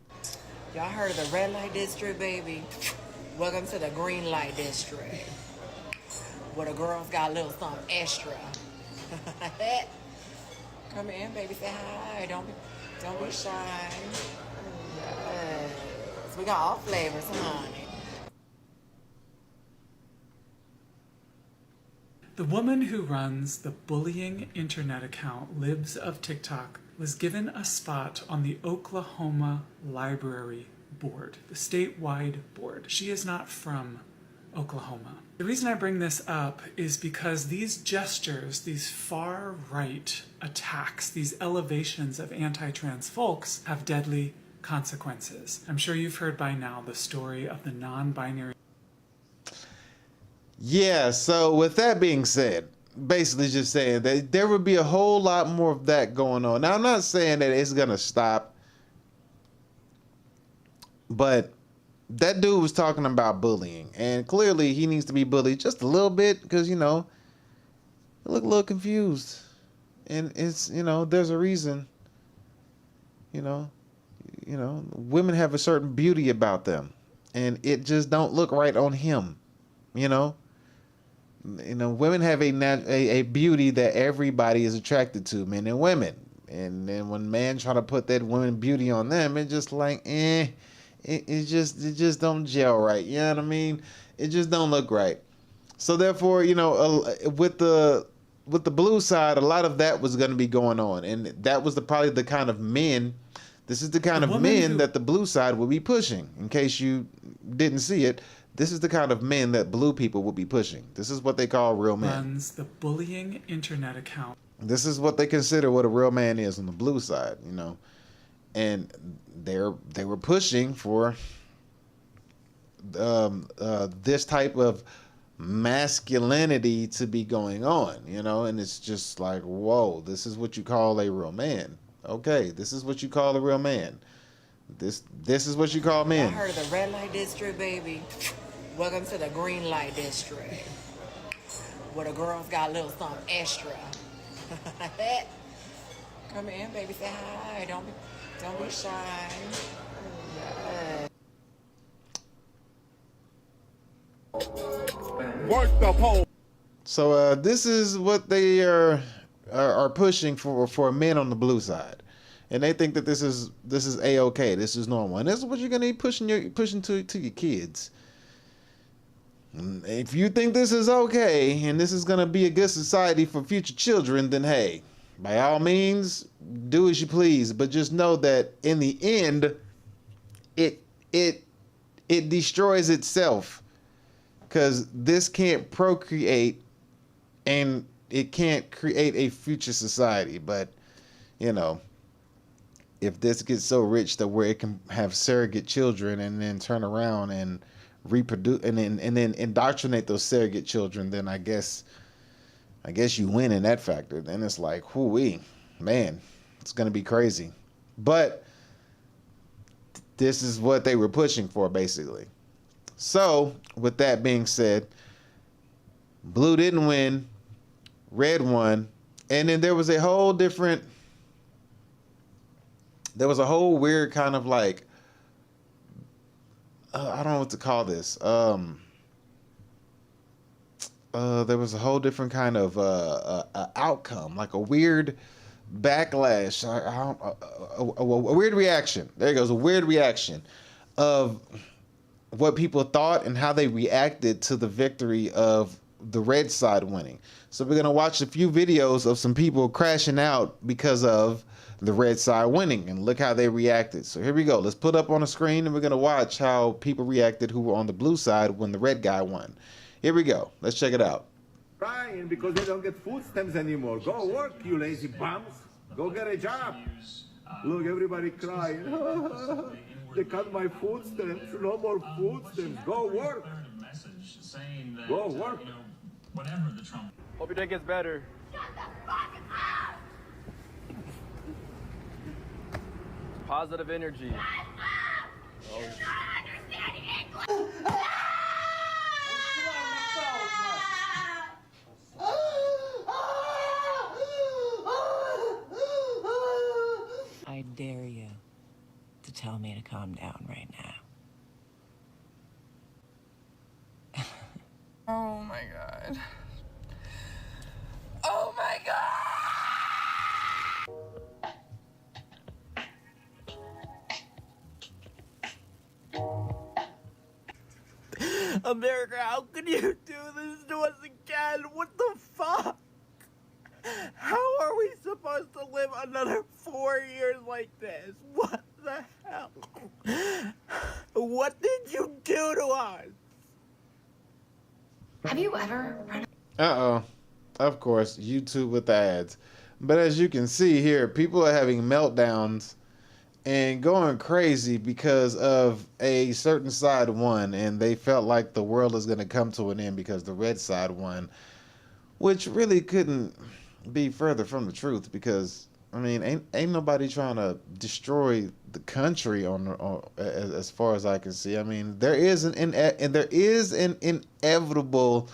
Y'all heard of the red light district, baby? Welcome to the green light district, where the girls got a little something extra. Come in, baby, say hi. Don't be shy. Yes. We got all flavors, honey. The woman who runs the bullying internet account Libs of TikTok was given a spot on the Oklahoma Library Board, the statewide board. She is not from Oklahoma. The reason I bring this up is because these gestures, these far-right attacks, these elevations of anti-trans folks have deadly consequences. I'm sure you've heard by now the story of the non-binary. Yeah, so with that being said, basically just saying that there would be a whole lot more of that going on. Now, I'm not saying that it's going to stop, but that dude was talking about bullying, and clearly he needs to be bullied just a little bit because, he looked a little confused. And it's, there's a reason, women have a certain beauty about them, and it just don't look right on him, women have a beauty that everybody is attracted to, men and women. And then when men try to put that woman beauty on them, it's just like, it just don't gel right. You know what I mean? It just don't look right. So therefore, with the blue side, a lot of that was going to be going on, and that was probably the kind of men. This is the kind of men that the blue side will be pushing. In case you didn't see it, this is the kind of men that blue people will be pushing. This is what they call real men. Runs the bullying internet account. This is what they consider what a real man is on the blue side, and they were pushing for this type of masculinity to be going on, and it's just like, whoa, this is what you call a real man. Okay, this is what you call a real man. This is what you call men. I heard of the red light district, baby. Welcome to the green light district, where the girls got a little something extra. Come in, baby, say hi. Don't be shy. Yes. Work the pole. So this is what they are pushing for men on the blue side, and they think that this is a-okay. This is normal, and this is what you're gonna be pushing to your kids. If you think this is okay and this is gonna be a good society for future children, then hey, by all means, do as you please. But just know that in the end, it it destroys itself, because this can't procreate and it can't create a future society. But you know, if this gets so rich that where it can have surrogate children and then turn around and reproduce and then indoctrinate those surrogate children, then I guess you win in that factor. Then it's like, whoo-wee, man, it's gonna be crazy. But this is what they were pushing for, basically. So with that being said, blue didn't win, red won, and then there was a whole weird kind of like, I don't know what to call this. There was a whole different kind of outcome, like a weird backlash, a weird reaction. There it goes, a weird reaction of what people thought and how they reacted to the victory of the red side winning. So we're gonna watch a few videos of some people crashing out because of the red side winning, and look how they reacted. So here we go. Let's put up on the screen, and we're gonna watch how people reacted who were on the blue side when the red guy won. Here we go. Let's check it out. Crying because they don't get food stamps anymore. Go work, you lazy bums. Go get a job. Look, everybody crying. They cut my food stamps. No more food stamps. Go work. Go work. Hope your day gets better. Positive energy. I dare you to tell me to calm down right now. Oh my god. Oh my god! America, how can you do this to us again? What the fuck? How are we supposed to live another 4 years like this? What the hell? What did you do to us? Have you ever run? Of course, YouTube with the ads. But as you can see here, people are having meltdowns and going crazy because of a certain side won, and they felt like the world is going to come to an end because the red side won, which really couldn't be further from the truth, because I mean, ain't nobody trying to destroy the country as far as I can see. I mean, there is an inevitable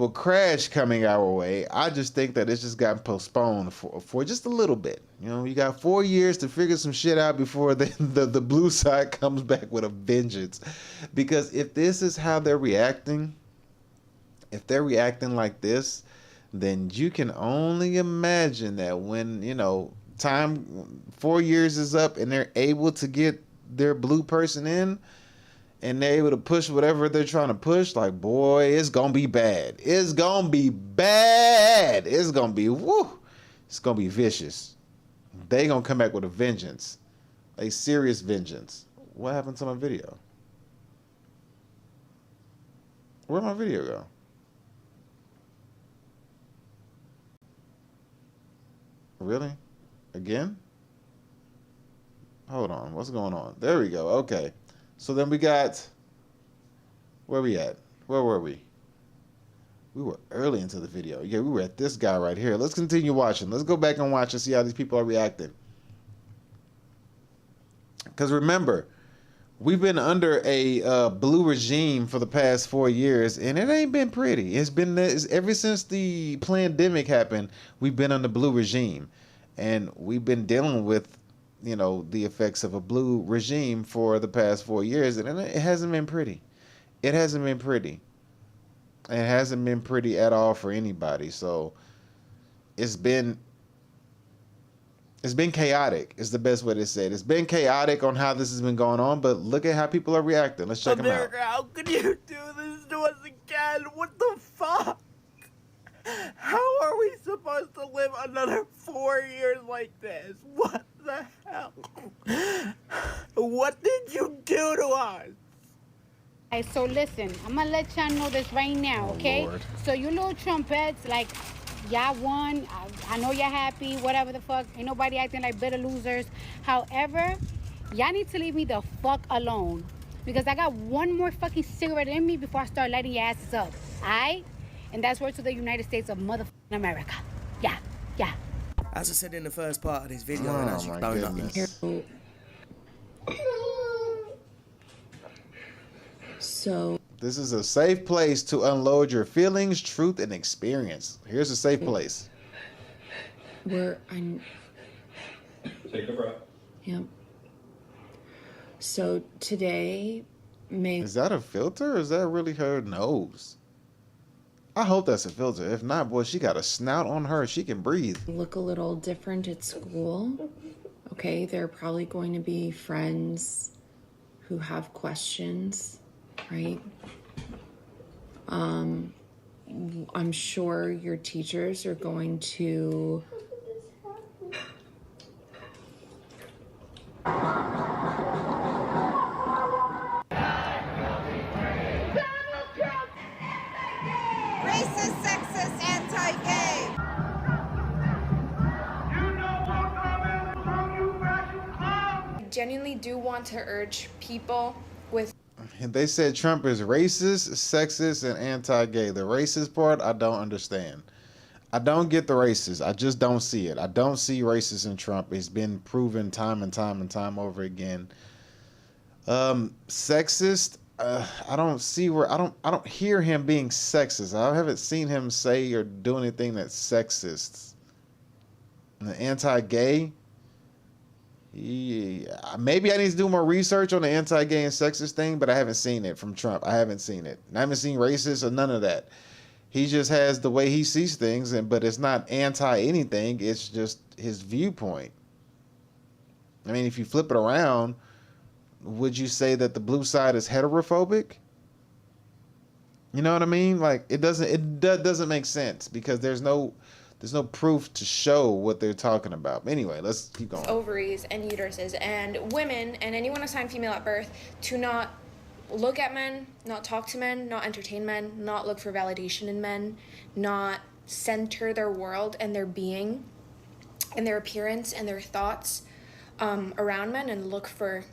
crash coming our way. I just think that it's just gotten postponed for just a little bit. You know, you got 4 years to figure some shit out before the blue side comes back with a vengeance. Because if this is how they're reacting, if they're reacting like this, then you can only imagine that when, 4 years is up and they're able to get their blue person in, and they're able to push whatever they're trying to push, like, boy, it's gonna be bad. It's gonna be bad. It's gonna be, woo. It's gonna be vicious. They gonna come back with a vengeance. A serious vengeance. What happened to my video? Where'd my video go? Really? Again? Hold on. What's going on? There we go. Okay. So then we got, where we at? Where were we? We were early into the video. Yeah, we were at this guy right here. Let's continue watching. Let's go back and watch and see how these people are reacting. Because remember, we've been under a blue regime for the past 4 years, and it ain't been pretty. It's been ever since the pandemic happened, we've been under blue regime. And we've been dealing with the effects of a blue regime for the past 4 years, and it hasn't been pretty. It hasn't been pretty. It hasn't been pretty at all for anybody. So it's been chaotic is the best way to say it. It's been chaotic on how this has been going on, but look at how people are reacting. Let's check them out. America, how can you do this to us again? What the fuck? How are we supposed to live another 4 years like this? What the hell? What did you do to us? Hey, so listen, I'm gonna let y'all know this right now, okay? Lord. So you little trumpets, like, y'all won. I know you're happy, whatever the fuck. Ain't nobody acting like bitter losers. However, y'all need to leave me the fuck alone. Because I got one more fucking cigarette in me before I start lighting your asses up. Alright? And that's word to the United States of motherfucking America. Yeah, yeah. As I said in the first part of this video, Oh and as you my don't goodness. So This is a safe place to unload your feelings, truth, and experience. Here's a safe place. Take a breath. Yep. So today, Is that a filter or is that really her nose? I hope that's a filter. If not, boy, she got a snout on her. She can breathe. look a little different at school. Okay, there are probably going to be friends who have questions, right? I'm sure your teachers are going to Racist, sexist, anti-gay. I genuinely do want to urge people with And they said Trump is racist, sexist, and anti-gay. The racist part, I don't understand. I don't get the racist. I just don't see it. I don't see racist in Trump. It's been proven time and time and time over again. Sexist, I don't see where I don't hear him being sexist. I haven't seen him say or do anything that's sexist. And the anti-gay, yeah, maybe I need to do more research on the anti-gay and sexist thing, but I haven't seen it from Trump. I haven't seen it. I haven't seen racist or none of that. He just has the way he sees things, but it's not anti-anything. It's just his viewpoint. I mean, if you flip it around, would you say that the blue side is heterophobic? You know what I mean? Like it doesn't make sense because there's no proof to show what they're talking about. Anyway, let's keep going. ovaries and uteruses and women and anyone assigned female at birth to not look at men, not talk to men, not entertain men, not look for validation in men, not center their world and their being and their appearance and their thoughts around men and look for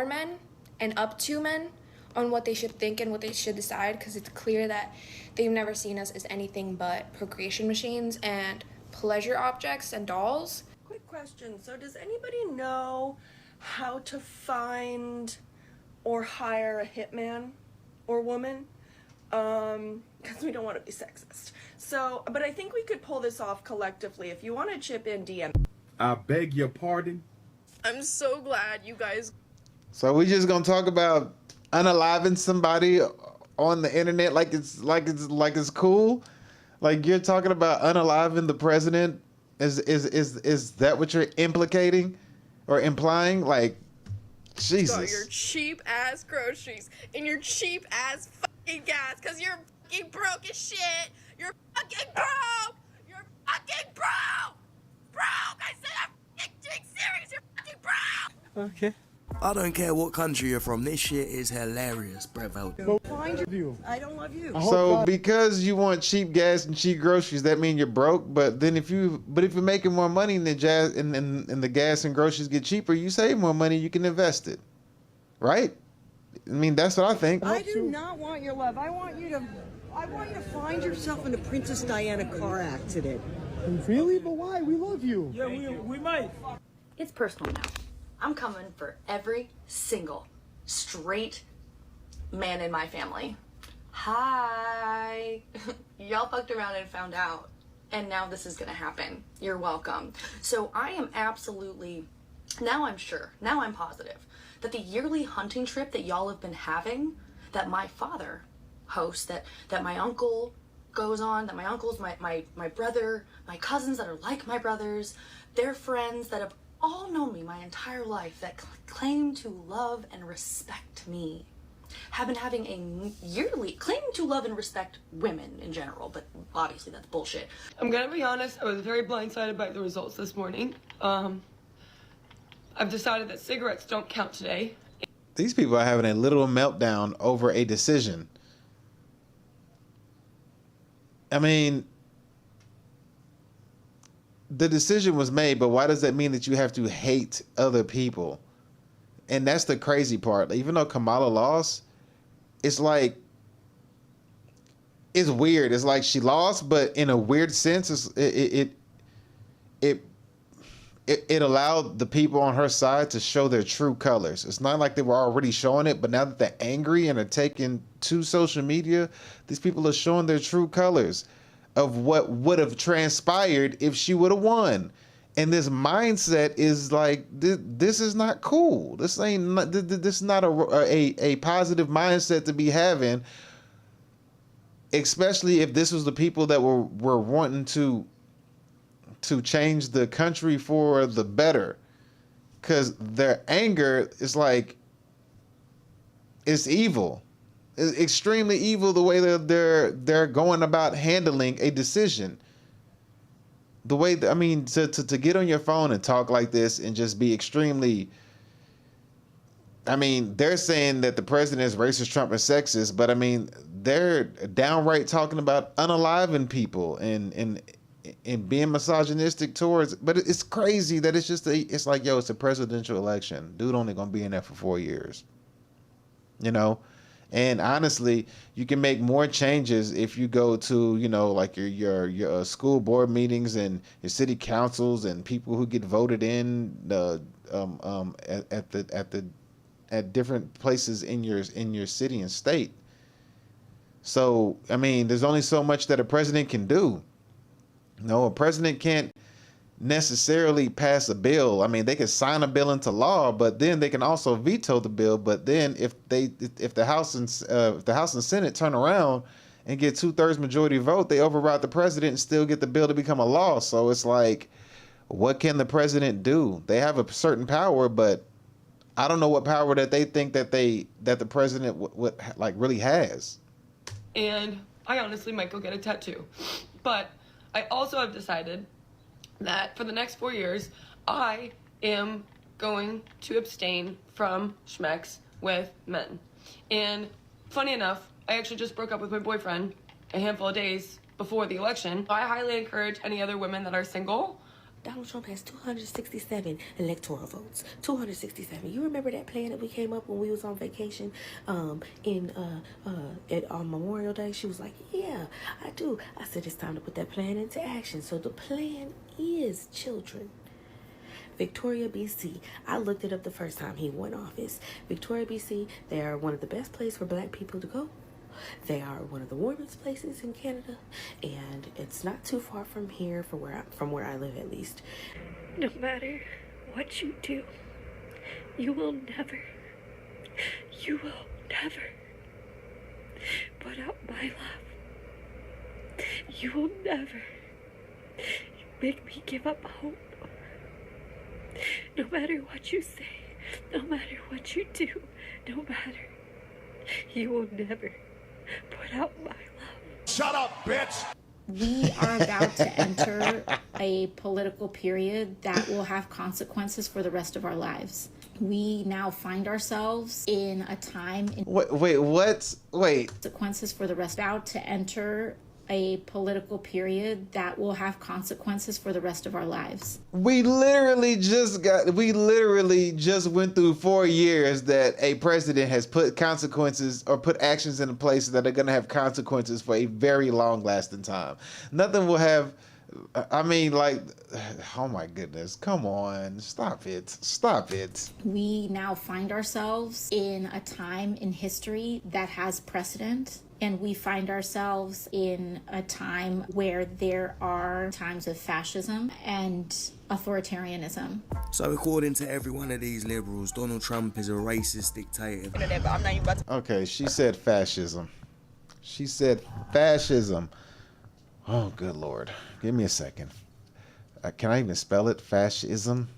men and up to men on what they should think and what they should decide, because it's clear that they've never seen us as anything but procreation machines and pleasure objects and dolls. Quick question. So does anybody know how to find or hire a hitman or woman? Because we don't want to be sexist. So, but I think we could pull this off collectively. If you want to chip in, DM. I beg your pardon? I'm so glad you guys... So we just gonna talk about unaliving somebody on the internet like it's cool? Like you're talking about unaliving the president? Is that what you're implicating or implying? Like, Jesus. Got your cheap ass groceries and your cheap ass fucking gas because you're fucking broke as shit. You're fucking broke. You're fucking broke. Broke. I said I'm fucking being serious. You're fucking broke. Okay. I don't care what country you're from. This shit is hilarious, Bravo. Find your... I don't love you. So because you want cheap gas and cheap groceries, that mean you're broke. But then if you're making more money and the gas and groceries get cheaper, you save more money. You can invest it, right? I mean, that's what I think. I do not want your love. I want you to find yourself in a Princess Diana car accident. Really? But why? We love you. Yeah, we might. It's personal now. I'm coming for every single straight man in my family. Hi. Y'all fucked around and found out. And now this is gonna happen. You're welcome. So I am absolutely, now I'm sure, now I'm positive that the yearly hunting trip that y'all have been having, that my father hosts, that my uncle goes on, that my uncles, my brother, my cousins that are like my brothers, their friends that have all known me my entire life, that claim to love and respect me, have been having a yearly claim to love and respect women in general, but obviously that's bullshit. I'm gonna be honest, I was very blindsided by the results this morning. I I've decided that cigarettes don't count today. These people are having a literal meltdown over a decision. I mean, the decision was made, but why does that mean that you have to hate other people? And that's the crazy part. Even though Kamala lost, it's like, it's weird. It's like she lost, but in a weird sense, it allowed the people on her side to show their true colors. It's not like they were already showing it, but now that they're angry and are taking to social media, these people are showing their true colors of what would have transpired if she would have won. And this mindset is like, this is not cool. This is not a positive mindset to be having, especially if this was the people that were wanting to change the country for the better. Because their anger is like, it's evil. It's extremely evil the way that they're going about handling a decision. The way that, I mean, to get on your phone and talk like this and just be extremely, I mean, they're saying that the president is racist, Trump is sexist, but I mean, they're downright talking about unaliving people and being misogynistic towards, but it's crazy that it's like, yo, it's a presidential election. Dude only gonna be in there for 4 years, you know? And honestly, you can make more changes if you go to, you know, like your school board meetings and your city councils and people who get voted in at different places in your city and state. So, I mean, there's only so much that a president can do. No, a president can't necessarily pass a bill. I mean, they can sign a bill into law, but then they can also veto the bill. But then if the House and Senate turn around and get 2/3 majority vote, they override the president and still get the bill to become a law. So it's like, what can the president do? They have a certain power, but I don't know what power that they think that the president would like really has. And I honestly might go get a tattoo. But I also have decided that for the next 4 years, I am going to abstain from schmex with men. And funny enough, I actually just broke up with my boyfriend a handful of days before the election. I highly encourage any other women that are single. Donald Trump has 267 electoral votes. 267. You remember that plan that we came up when we was on vacation on Memorial Day? She was like, yeah, I do. I said, it's time to put that plan into action. So the plan is children. Victoria, BC. I looked it up the first time he won office. Victoria, BC, they are one of the best places for black people to go. They are one of the warmest places in Canada, and it's not too far from here, from where I live at least. No matter what you do, you will never put out my love. You will never make me give up hope. No matter what you say, no matter what you do, no matter, you will never put out my love. Shut up, bitch! We are about to enter a political period that will have consequences for the rest of our lives. We now find ourselves in a time in consequences for the rest. About to enter a political period that will have consequences for the rest of our lives. We literally just went through 4 years that a president has put consequences or put actions into place that are going to have consequences for a very long lasting time. Nothing will have, I mean, like, oh my goodness, come on, stop it. We now find ourselves in a time in history that has precedent. And we find ourselves in a time where there are times of fascism and authoritarianism. So according to every one of these liberals, Donald Trump is a racist dictator. Okay, she said fascism. Oh, good Lord. Give me a second. Can I even spell it? Fascism.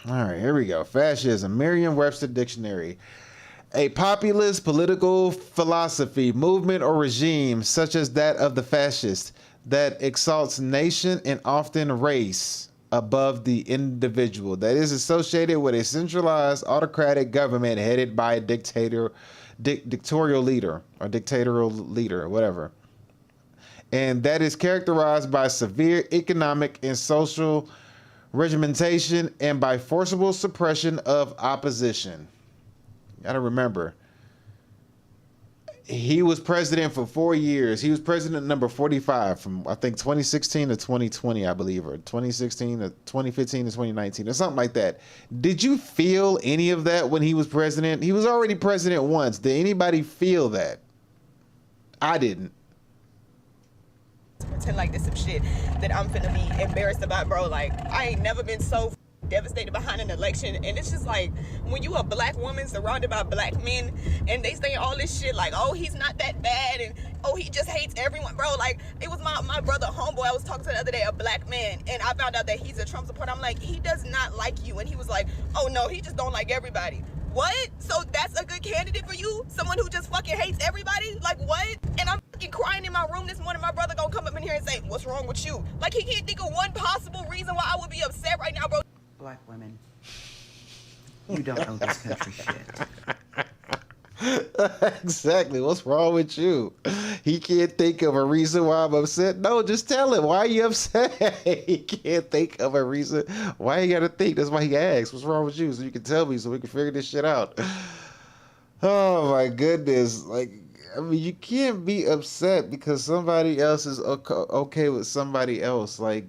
All right, here we go. Fascism. Merriam-Webster Dictionary. A populist political philosophy, movement, or regime such as that of the fascists that exalts nation and often race above the individual, that is associated with a centralized autocratic government headed by a dictatorial leader or dictatorial leader or whatever. And that is characterized by severe economic and social regimentation and by forcible suppression of opposition. You gotta remember, he was president for 4 years. He was president number 45 from, I think, 2016 to 2020, I believe, or 2016 to 2015 to 2019, or something like that. Did you feel any of that when he was president? He was already president once. Did anybody feel that? I didn't. Pretend like this some shit that I'm finna be embarrassed about, bro. Like, I ain't never been so devastated behind an election. And it's just like, when you a black woman surrounded by black men and they say all this shit like, oh, he's not that bad, and oh, he just hates everyone, bro. Like, it was my brother homeboy I was talking to the other day, a black man, and I found out that he's a Trump supporter. I'm like, he does not like you. And he was like, oh no, he just don't like everybody. What? So that's a good candidate for you? Someone who just fucking hates everybody? Like, what? And I'm fucking crying in my room this morning. My brother gonna come up in here and say, what's wrong with you? Like, he can't think of one possible reason why I would be upset right now, bro. Black women, you don't know this country shit. Exactly. What's wrong with you? He can't think of a reason why I'm upset. No, just tell him. Why are you upset? He can't think of a reason. Why you gotta think? That's why he asked. What's wrong with you? So you can tell me so we can figure this shit out. Oh my goodness. Like, I mean, you can't be upset because somebody else is okay with somebody else. Like,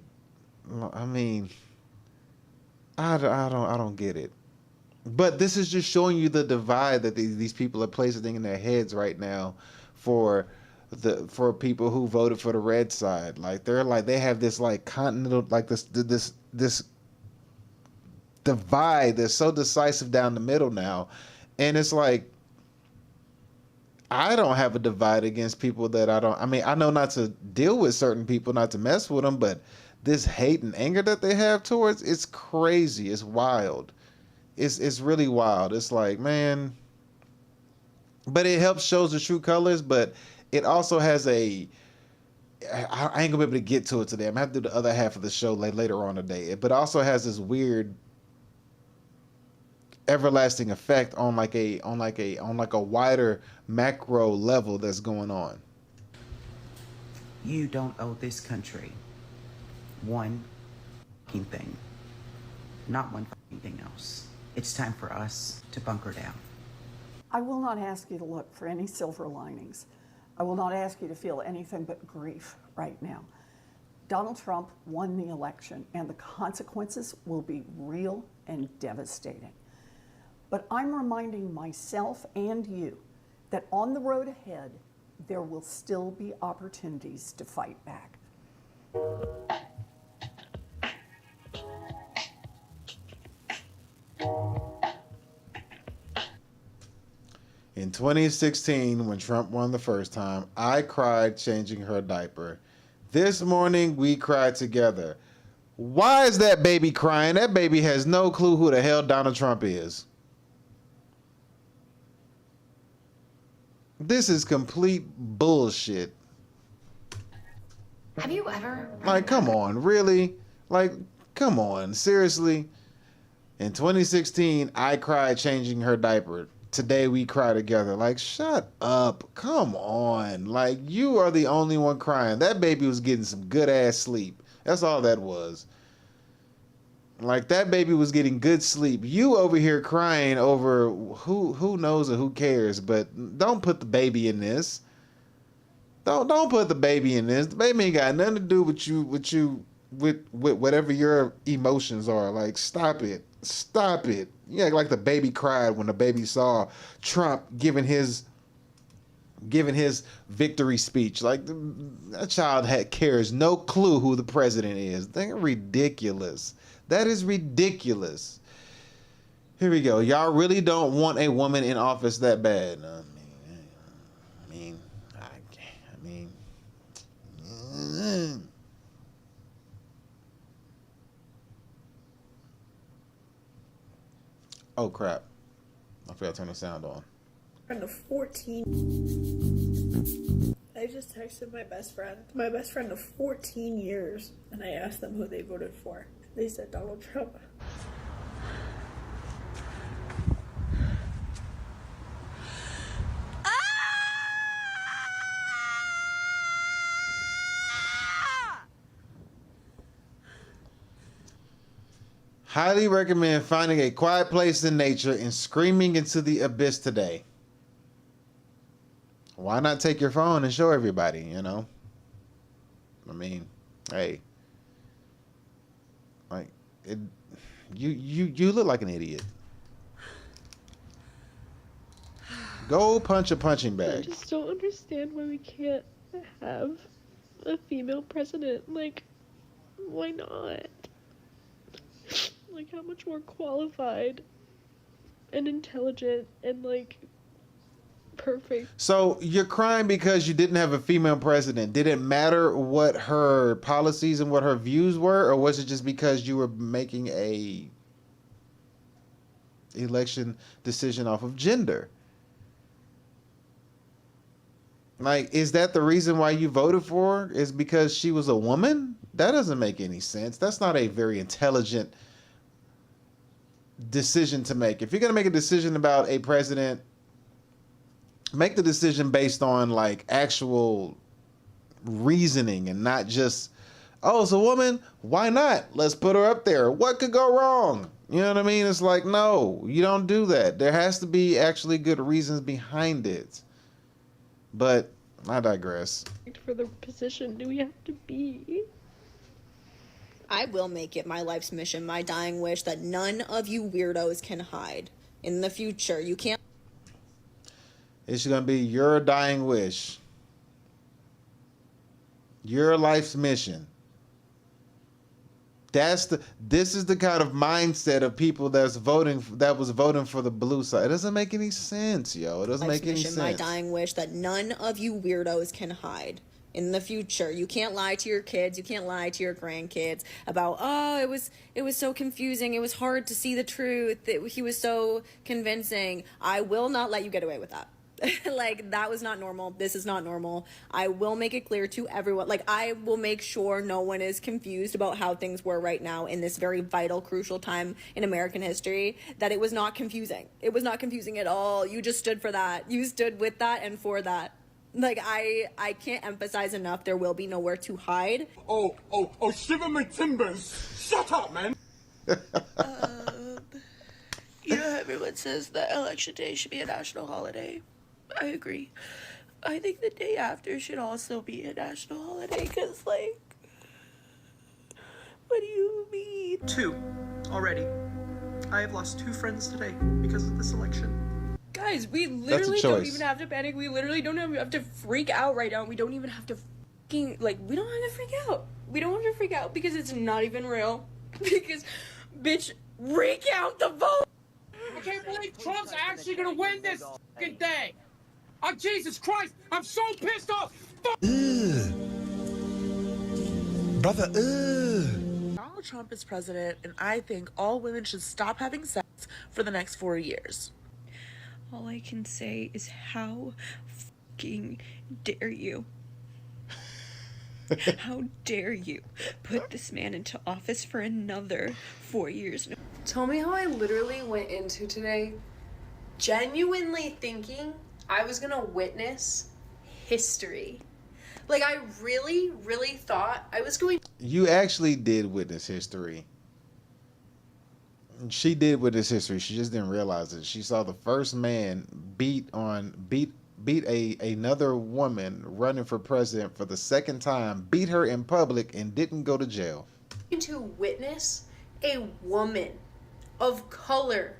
I mean, I don't get it. But this is just showing you the divide that these people are placing in their heads right now for people who voted for the red side. Like, they have this like continental, like this divide that's so decisive down the middle now. And it's like, I don't have a divide against people that I mean, I know not to deal with certain people, not to mess with them, but this hate and anger that they have towards, it's crazy. It's wild. It's really wild. It's like, man, but it helps shows the true colors, but it also has I ain't gonna be able to get to it today. I'm gonna have to do the other half of the show later on today. But it also has this weird everlasting effect on like a wider macro level that's going on. You don't owe this country one fucking thing. Not one fucking thing else. It's time for us to bunker down. I will not ask you to look for any silver linings. I will not ask you to feel anything but grief right now. Donald Trump won the election, and the consequences will be real and devastating. But I'm reminding myself and you that on the road ahead, there will still be opportunities to fight back. In 2016, when Trump won the first time, I cried changing her diaper. This morning, we cried together. Why is that baby crying? That baby has no clue who the hell Donald Trump is. This is complete bullshit. Have you ever? Like, come on, really? Like, come on, seriously? In 2016, I cried changing her diaper. Today we cry together. Like, shut up. Come on. Like, you are the only one crying. That baby was getting some good ass sleep. That's all that was. Like, that baby was getting good sleep. You over here crying over who knows or who cares, but don't put the baby in this. Don't put the baby in this. The baby ain't got nothing to do with whatever your emotions are. Like, stop it. Stop it. You act like the baby cried when the baby saw Trump giving his victory speech. Like, that child cares no clue who the president is. That's ridiculous. That is ridiculous. Here we go. Y'all really don't want a woman in office that bad. Oh crap. I forgot to turn the sound on. And the 14 I just texted my best friend of 14 years, and I asked them who they voted for. They said Donald Trump. Highly recommend finding a quiet place in nature and screaming into the abyss today. Why not take your phone and show everybody, you know? I mean, hey. Like, you look like an idiot. Go punch a punching I bag. just don't understand why we can't have a female president. Like, why not? Like, how much more qualified and intelligent and, like, perfect. So you're crying because you didn't have a female president. Did it matter what her policies and what her views were, or was it just because you were making a election decision off of gender? Like, is that the reason why you voted for her? Is because she was a woman? That doesn't make any sense. That's not a very intelligent decision to make. If you're going to make a decision about a president, make the decision based on like actual reasoning and not just, oh, it's a woman, why not? Let's put her up there. What could go wrong? You know what I mean? It's like, no, you don't do that. There has to be actually good reasons behind it. But I digress. For the position do we have to be? I will make it my life's mission, my dying wish, that none of you weirdos can hide. In the future, you can't. It's going to be your dying wish. Your life's mission. This is the kind of mindset of people that was voting for the blue side. It doesn't make any sense, yo. It doesn't make any sense. My dying wish that none of you weirdos can hide. In the future, you can't lie to your kids, you can't lie to your grandkids about, oh, it was so confusing, it was hard to see the truth, he was so convincing. I will not let you get away with that. Like, that was not normal. This is not normal. I will make it clear to everyone. Like, I will make sure no one is confused about how things were right now in this very vital, crucial time in American history, that it was not confusing. It was not confusing at all. You just stood for that. You stood with that and for that. Like, I can't emphasize enough, there will be nowhere to hide. Oh, shiver my timbers. Shut up, man. You know, everyone says that election day should be a national holiday. I agree. I think the day after should also be a national holiday, because, like, what do you mean? 2 already. I have lost 2 friends today because of this election. Guys, we literally don't even have to panic. We literally don't have to freak out right now. We don't even have to we don't have to freak out. We don't have to freak out because it's not even real. Because, bitch, recount the vote! I can't believe Trump's actually gonna win this fucking thing! Oh, Jesus Christ! I'm so pissed off! Brother, Donald Trump is president, and I think all women should stop having sex for the next 4 years. All I can say is, how fucking dare you? How dare you put this man into office for another 4 years? Tell me how I literally went into today genuinely thinking I was gonna witness history. Like, I really, really thought I was going. You actually did witness history. She did witness history. She just didn't realize it. She saw the first man beat another woman running for president for the second time, beat her in public, and didn't go to jail. To witness a woman of color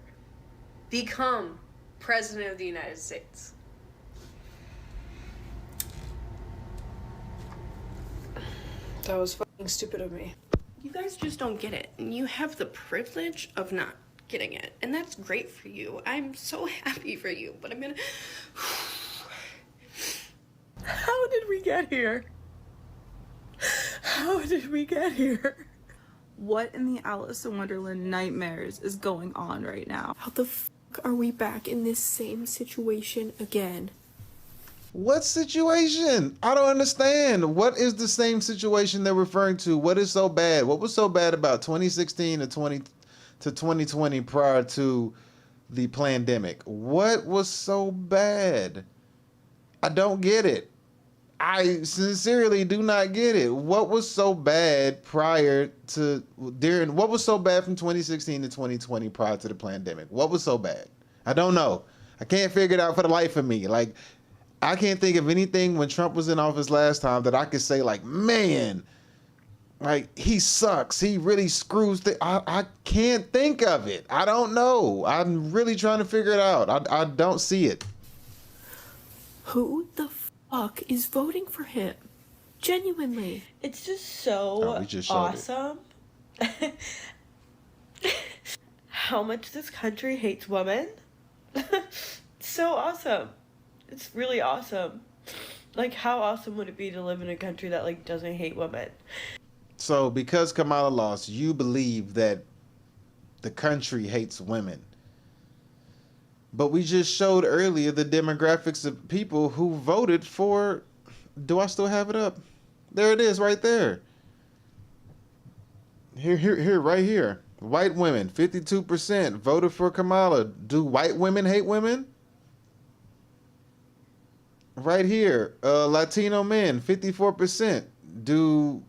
become president of the United States. That was fucking stupid of me. You guys just don't get it, and you have the privilege of not getting it, and that's great for you. I'm so happy for you, but I'm gonna... How did we get here? How did we get here? What in the Alice in Wonderland nightmares is going on right now? How the fuck are we back in this same situation again? What situation? I don't understand. What is the same situation they're referring to? What is so bad? What was so bad about 2016 to 2020 prior to the pandemic? What was so bad? I don't get it. I sincerely do not get it. What was so bad what was so bad from 2016 to 2020 prior to the pandemic? What was so bad? I don't know. I can't figure it out for the life of me. Like, I can't think of anything when Trump was in office last time that I could say, like, man, like, he sucks. He really screws I can't think of it. I don't know. I'm really trying to figure it out. I don't see it. Who the fuck is voting for him? Genuinely. It's just so awesome how much this country hates women. So awesome. It's really awesome. Like, how awesome would it be to live in a country that, like, doesn't hate women? So because Kamala lost, you believe that the country hates women. But we just showed earlier the demographics of people who voted for, do I still have it up? There it is right there. Here, right here. White women, 52% voted for Kamala. Do white women hate women? Right here, Latino men, 54%. Do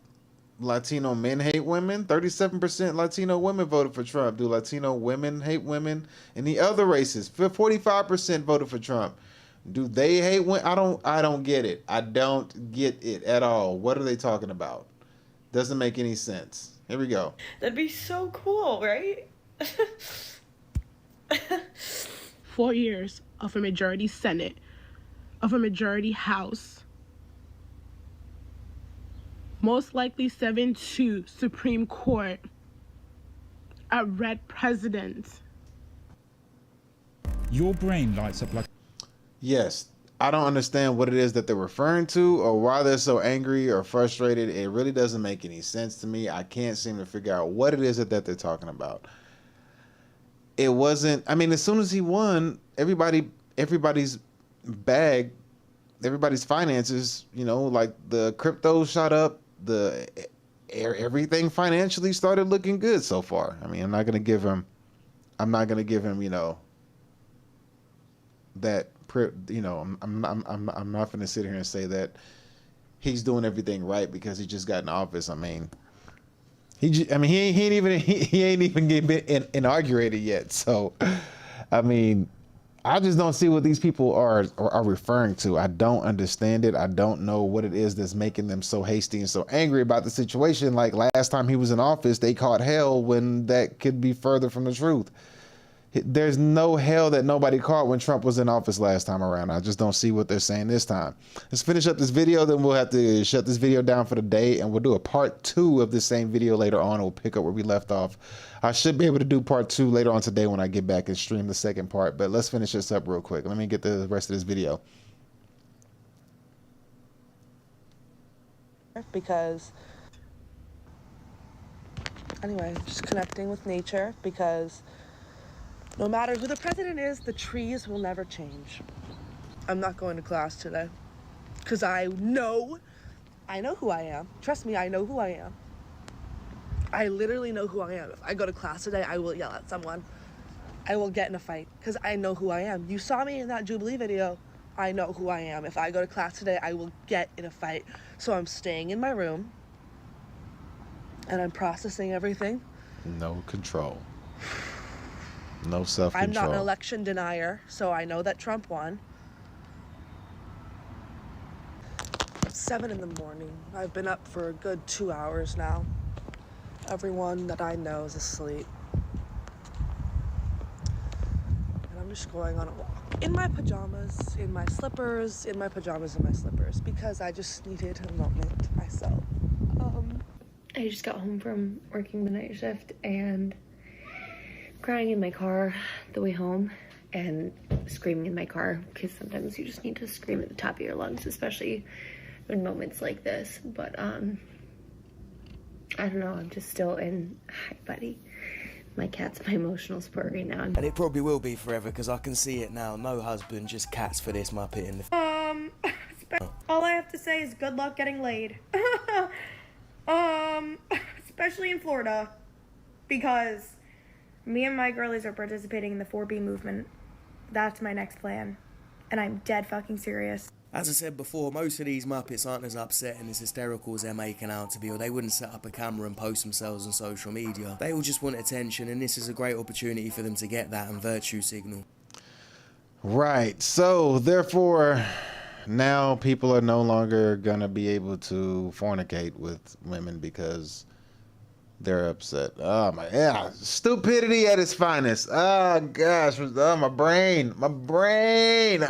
Latino men hate women? 37% Latino women voted for Trump. Do Latino women hate women? And the other races, 45% voted for Trump. Do they hate women? I don't get it. I don't get it at all. What are they talking about? Doesn't make any sense. Here we go. That'd be so cool, right? 4 years of a majority Senate, of a majority House, most likely 7-2 Supreme Court, a red president. Your brain lights up like... Yes, I don't understand what it is that they're referring to or why they're so angry or frustrated. It really doesn't make any sense to me. I can't seem to figure out what it is that they're talking about. It wasn't, I mean, as soon as he won, everybody's bag, everybody's finances, you know, like the crypto shot up, everything financially started looking good so far. I mean, I'm not gonna give him, you know, that, you know, I'm not gonna sit here and say that he's doing everything right because he just got in office. I mean, he ain't even been inaugurated yet. So, I mean, I just don't see what these people are referring to. I don't understand it. I don't know what it is that's making them so hasty and so angry about the situation. Like last time he was in office, they caught hell when that could be further from the truth. There's no hell that nobody caught when Trump was in office last time around. I just don't see what they're saying this time. Let's finish up this video, then we'll have to shut this video down for the day, and we'll do a part 2 of the same video later on. We'll pick up where we left off. I should be able to do part 2 later on today when I get back and stream the second part, but let's finish this up real quick. Let me get the rest of this video. Because, anyway, just connecting with nature, because no matter who the president is, the trees will never change. I'm not going to class today because I know who I am. Trust me, I know who I am. I literally know who I am. If I go to class today, I will yell at someone. I will get in a fight because I know who I am. You saw me in that Jubilee video. I know who I am. If I go to class today, I will get in a fight. So I'm staying in my room and I'm processing everything. No control. No self-control. I'm not an election denier, so I know that Trump won. 7 in the morning. I've been up for a good 2 hours now. Everyone that I know is asleep. And I'm just going on a walk. In my pajamas, in my slippers, in my pajamas and my slippers, because I just needed a moment myself. I just got home from working the night shift and crying in my car the way home and screaming in my car because sometimes you just need to scream at the top of your lungs, especially in moments like this. But I don't know, I'm just still in. Hi buddy, my cat's my emotional support right now. And it probably will be forever because I can see it now. No husband, just cats for this muppet in the All I have to say is good luck getting laid. Especially in Florida, because me and my girlies are participating in the 4B movement. That's my next plan, and I'm dead fucking serious. As I said before, most of these Muppets aren't as upset and as hysterical as they're making out to be, or they wouldn't set up a camera and post themselves on social media. They all just want attention, and this is a great opportunity for them to get that and virtue signal. Right. So, therefore, now people are no longer gonna be able to fornicate with women because they're upset. Oh my, yeah, stupidity at its finest. Oh gosh, oh, my brain, my brain,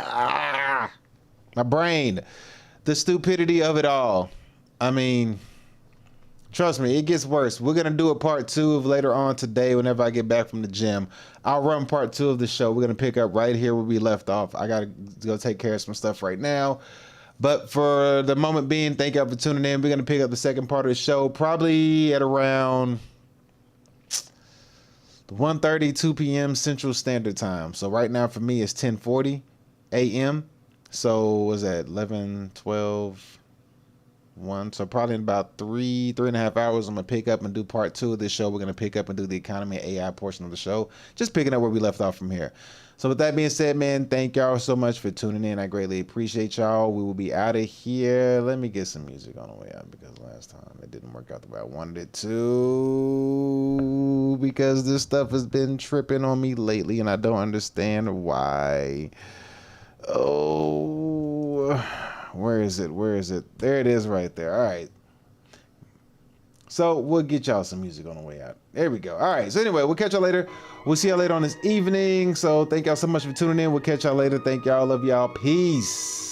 the stupidity of it all. I mean, trust me, it gets worse. We're gonna do a part 2 of later on today whenever I get back from the gym. I'll run part 2 of the show. We're gonna pick up right here where we left off. I gotta go take care of some stuff right now. But for the moment being, thank y'all for tuning in. We're going to pick up the second part of the show probably at around 1:30, 2 p.m. Central Standard Time. So right now for me it's 10:40 a.m. So was that 11, 12, 1? So probably in about 3.5 hours, I'm going to pick up and do part 2 of this show. We're going to pick up and do the economy and AI portion of the show. Just picking up where we left off from here. So with that being said, man, thank y'all so much for tuning in. I greatly appreciate y'all. We will be out of here. Let me get some music on the way out because last time it didn't work out the way I wanted it to, because this stuff has been tripping on me lately and I don't understand why. Oh, where is it? Where is it? There it is right there. All right. So we'll get y'all some music on the way out. There we go. All right. So anyway, we'll catch y'all later. We'll see y'all later on this evening. So thank y'all so much for tuning in. We'll catch y'all later. Thank y'all. Love y'all. Peace.